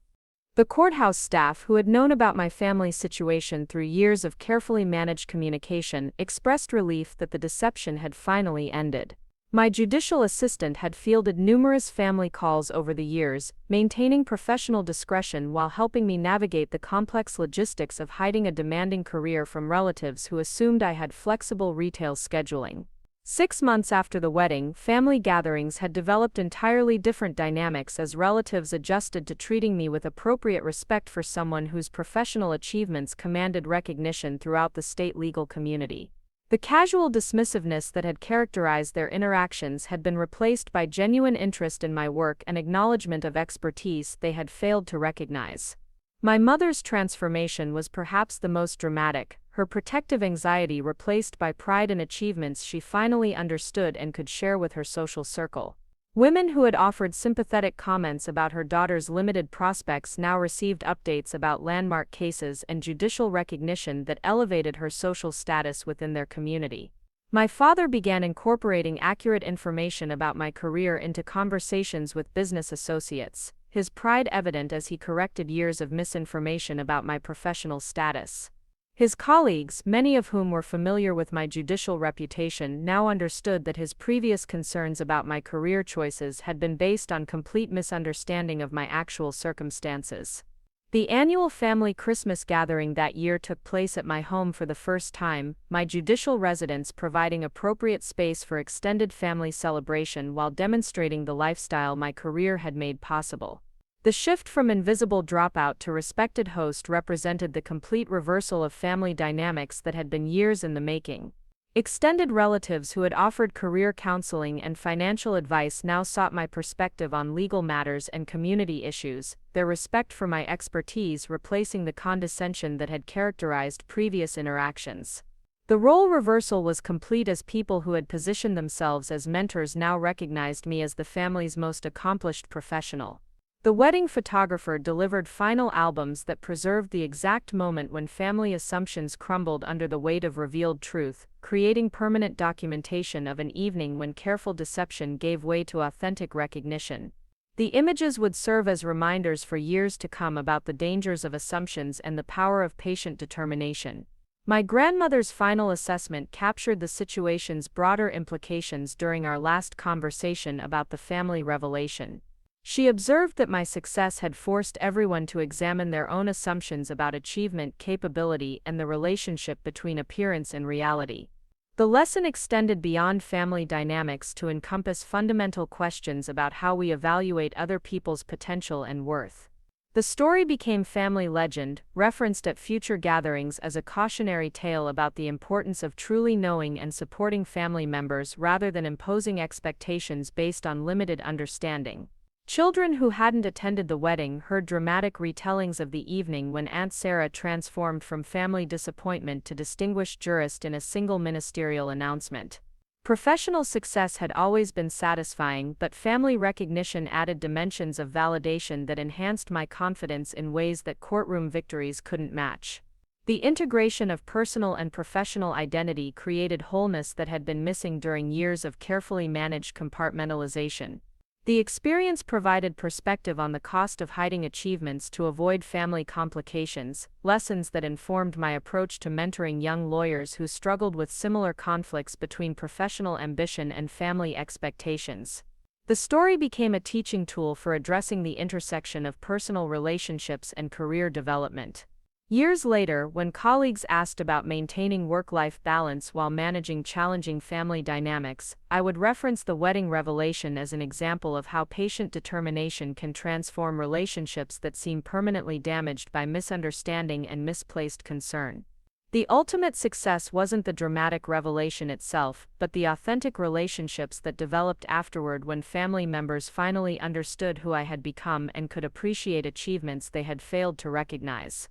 The courthouse staff, who had known about my family's situation through years of carefully managed communication, expressed relief that the deception had finally ended. My judicial assistant had fielded numerous family calls over the years, maintaining professional discretion while helping me navigate the complex logistics of hiding a demanding career from relatives who assumed I had flexible retail scheduling. 6 months after the wedding, family gatherings had developed entirely different dynamics as relatives adjusted to treating me with appropriate respect for someone whose professional achievements commanded recognition throughout the state legal community. The casual dismissiveness that had characterized their interactions had been replaced by genuine interest in my work and acknowledgement of expertise they had failed to recognize. My mother's transformation was perhaps the most dramatic, her protective anxiety replaced by pride in achievements she finally understood and could share with her social circle. Women who had offered sympathetic comments about her daughter's limited prospects now received updates about landmark cases and judicial recognition that elevated her social status within their community. My father began incorporating accurate information about my career into conversations with business associates, his pride evident as he corrected years of misinformation about my professional status. His colleagues, many of whom were familiar with my judicial reputation, now understood that his previous concerns about my career choices had been based on complete misunderstanding of my actual circumstances. The annual family Christmas gathering that year took place at my home for the first time, my judicial residence providing appropriate space for extended family celebration while demonstrating the lifestyle my career had made possible. The shift from invisible dropout to respected host represented the complete reversal of family dynamics that had been years in the making. Extended relatives who had offered career counseling and financial advice now sought my perspective on legal matters and community issues, their respect for my expertise replacing the condescension that had characterized previous interactions. The role reversal was complete as people who had positioned themselves as mentors now recognized me as the family's most accomplished professional. The wedding photographer delivered final albums that preserved the exact moment when family assumptions crumbled under the weight of revealed truth, creating permanent documentation of an evening when careful deception gave way to authentic recognition. The images would serve as reminders for years to come about the dangers of assumptions and the power of patient determination. My grandmother's final assessment captured the situation's broader implications during our last conversation about the family revelation. She observed that my success had forced everyone to examine their own assumptions about achievement, capability, and the relationship between appearance and reality. The lesson extended beyond family dynamics to encompass fundamental questions about how we evaluate other people's potential and worth. The story became family legend, referenced at future gatherings as a cautionary tale about the importance of truly knowing and supporting family members rather than imposing expectations based on limited understanding. Children who hadn't attended the wedding heard dramatic retellings of the evening when Aunt Sarah transformed from family disappointment to distinguished jurist in a single ministerial announcement. Professional success had always been satisfying, but family recognition added dimensions of validation that enhanced my confidence in ways that courtroom victories couldn't match. The integration of personal and professional identity created wholeness that had been missing during years of carefully managed compartmentalization. The experience provided perspective on the cost of hiding achievements to avoid family complications, lessons that informed my approach to mentoring young lawyers who struggled with similar conflicts between professional ambition and family expectations. The story became a teaching tool for addressing the intersection of personal relationships and career development. Years later, when colleagues asked about maintaining work-life balance while managing challenging family dynamics, I would reference the wedding revelation as an example of how patient determination can transform relationships that seem permanently damaged by misunderstanding and misplaced concern. The ultimate success wasn't the dramatic revelation itself, but the authentic relationships that developed afterward when family members finally understood who I had become and could appreciate achievements they had failed to recognize.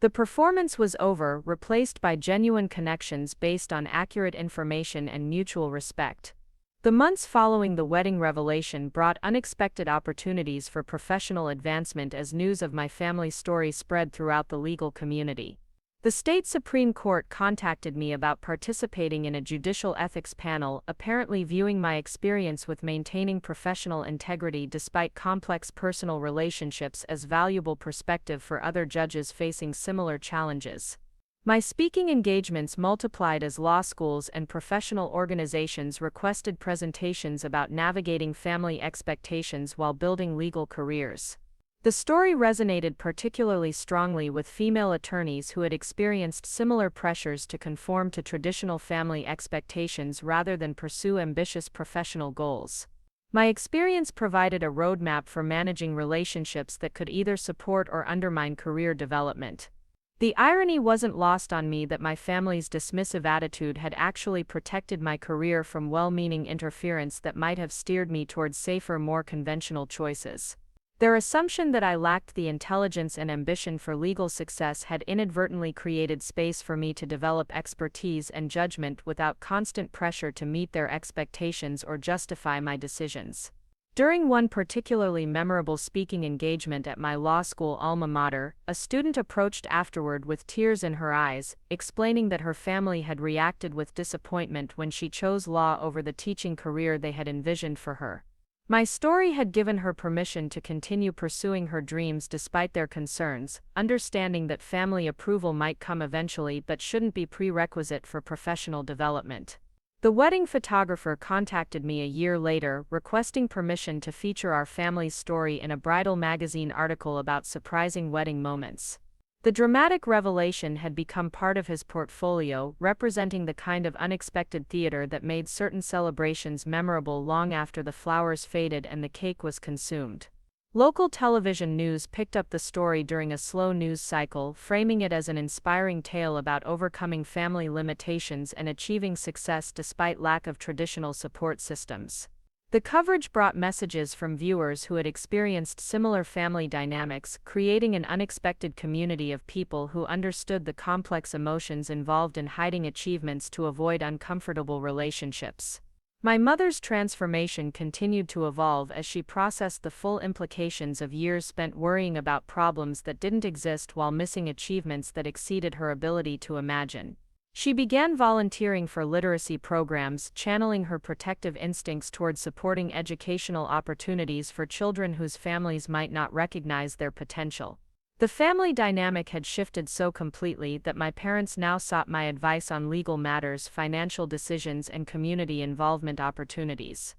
The performance was over, replaced by genuine connections based on accurate information and mutual respect. The months following the wedding revelation brought unexpected opportunities for professional advancement as news of my family's story spread throughout the legal community. The state Supreme Court contacted me about participating in a judicial ethics panel, apparently viewing my experience with maintaining professional integrity despite complex personal relationships as valuable perspective for other judges facing similar challenges. My speaking engagements multiplied as law schools and professional organizations requested presentations about navigating family expectations while building legal careers. The story resonated particularly strongly with female attorneys who had experienced similar pressures to conform to traditional family expectations rather than pursue ambitious professional goals. My experience provided a roadmap for managing relationships that could either support or undermine career development. The irony wasn't lost on me that my family's dismissive attitude had actually protected my career from well-meaning interference that might have steered me towards safer, more conventional choices. Their assumption that I lacked the intelligence and ambition for legal success had inadvertently created space for me to develop expertise and judgment without constant pressure to meet their expectations or justify my decisions. During one particularly memorable speaking engagement at my law school alma mater, a student approached afterward with tears in her eyes, explaining that her family had reacted with disappointment when she chose law over the teaching career they had envisioned for her. My story had given her permission to continue pursuing her dreams despite their concerns, understanding that family approval might come eventually but shouldn't be prerequisite for professional development. The wedding photographer contacted me a year later, requesting permission to feature our family's story in a bridal magazine article about surprising wedding moments. The dramatic revelation had become part of his portfolio, representing the kind of unexpected theater that made certain celebrations memorable long after the flowers faded and the cake was consumed. Local television news picked up the story during a slow news cycle, framing it as an inspiring tale about overcoming family limitations and achieving success despite lack of traditional support systems. The coverage brought messages from viewers who had experienced similar family dynamics, creating an unexpected community of people who understood the complex emotions involved in hiding achievements to avoid uncomfortable relationships. My mother's transformation continued to evolve as she processed the full implications of years spent worrying about problems that didn't exist while missing achievements that exceeded her ability to imagine. She began volunteering for literacy programs, channeling her protective instincts toward supporting educational opportunities for children whose families might not recognize their potential. The family dynamic had shifted so completely that my parents now sought my advice on legal matters, financial decisions, and community involvement opportunities.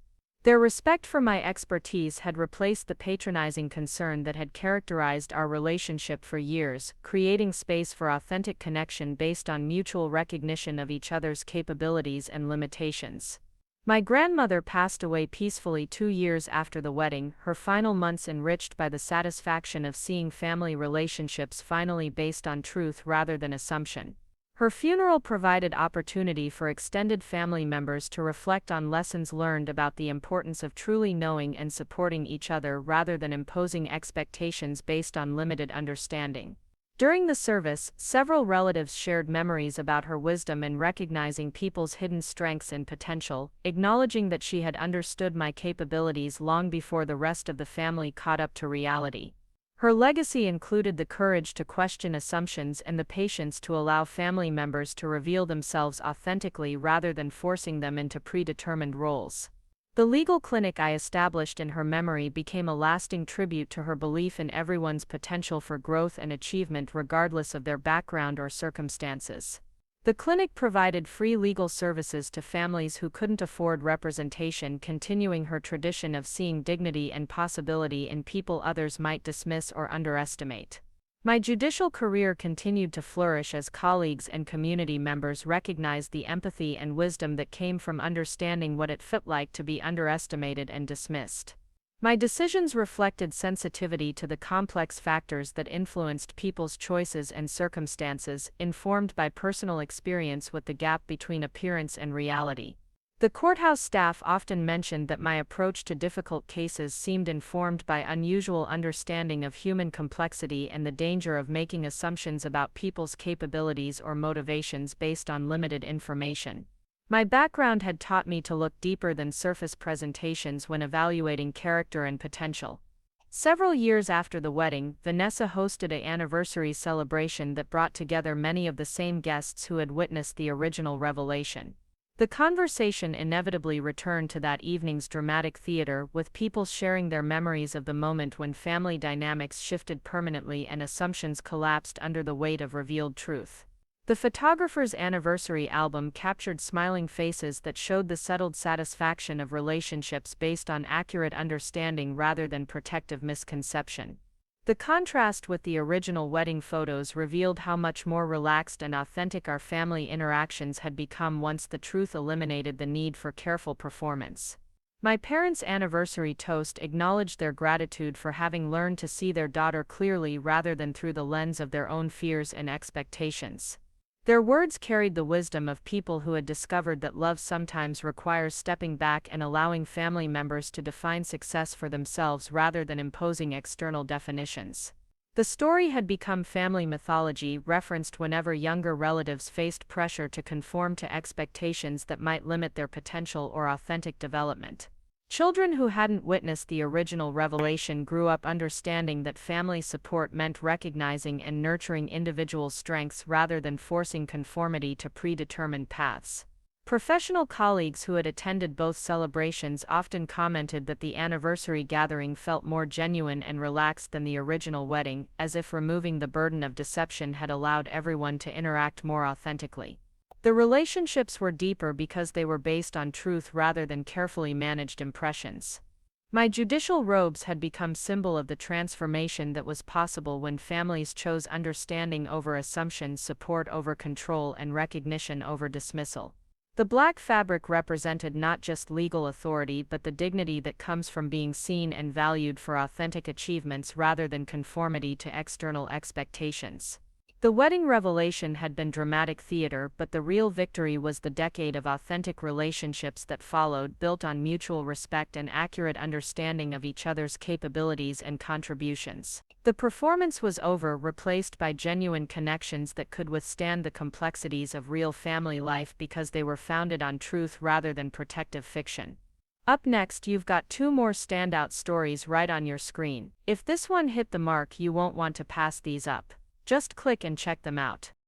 Their respect for my expertise had replaced the patronizing concern that had characterized our relationship for years, creating space for authentic connection based on mutual recognition of each other's capabilities and limitations. My grandmother passed away peacefully 2 years after the wedding, her final months enriched by the satisfaction of seeing family relationships finally based on truth rather than assumption. Her funeral provided opportunity for extended family members to reflect on lessons learned about the importance of truly knowing and supporting each other rather than imposing expectations based on limited understanding. During the service, several relatives shared memories about her wisdom in recognizing people's hidden strengths and potential, acknowledging that she had understood my capabilities long before the rest of the family caught up to reality. Her legacy included the courage to question assumptions and the patience to allow family members to reveal themselves authentically rather than forcing them into predetermined roles. The legal clinic I established in her memory became a lasting tribute to her belief in everyone's potential for growth and achievement regardless of their background or circumstances. The clinic provided free legal services to families who couldn't afford representation, continuing her tradition of seeing dignity and possibility in people others might dismiss or underestimate. My judicial career continued to flourish as colleagues and community members recognized the empathy and wisdom that came from understanding what it felt like to be underestimated and dismissed. My decisions reflected sensitivity to the complex factors that influenced people's choices and circumstances, informed by personal experience with the gap between appearance and reality. The courthouse staff often mentioned that my approach to difficult cases seemed informed by unusual understanding of human complexity and the danger of making assumptions about people's capabilities or motivations based on limited information. My background had taught me to look deeper than surface presentations when evaluating character and potential. Several years after the wedding, Vanessa hosted an anniversary celebration that brought together many of the same guests who had witnessed the original revelation. The conversation inevitably returned to that evening's dramatic theater, with people sharing their memories of the moment when family dynamics shifted permanently and assumptions collapsed under the weight of revealed truth. The photographer's anniversary album captured smiling faces that showed the settled satisfaction of relationships based on accurate understanding rather than protective misconception. The contrast with the original wedding photos revealed how much more relaxed and authentic our family interactions had become once the truth eliminated the need for careful performance. My parents' anniversary toast acknowledged their gratitude for having learned to see their daughter clearly rather than through the lens of their own fears and expectations. Their words carried the wisdom of people who had discovered that love sometimes requires stepping back and allowing family members to define success for themselves rather than imposing external definitions. The story had become family mythology, referenced whenever younger relatives faced pressure to conform to expectations that might limit their potential or authentic development. Children who hadn't witnessed the original revelation grew up understanding that family support meant recognizing and nurturing individual strengths rather than forcing conformity to predetermined paths. Professional colleagues who had attended both celebrations often commented that the anniversary gathering felt more genuine and relaxed than the original wedding, as if removing the burden of deception had allowed everyone to interact more authentically. The relationships were deeper because they were based on truth rather than carefully managed impressions. My judicial robes had become symbol of the transformation that was possible when families chose understanding over assumption, support over control, and recognition over dismissal. The black fabric represented not just legal authority but the dignity that comes from being seen and valued for authentic achievements rather than conformity to external expectations. The wedding revelation had been dramatic theater, but the real victory was the decade of authentic relationships that followed, built on mutual respect and accurate understanding of each other's capabilities and contributions. The performance was over, replaced by genuine connections that could withstand the complexities of real family life because they were founded on truth rather than protective fiction. Up next, you've got two more standout stories right on your screen. If this one hit the mark, you won't want to pass these up. Just click and check them out.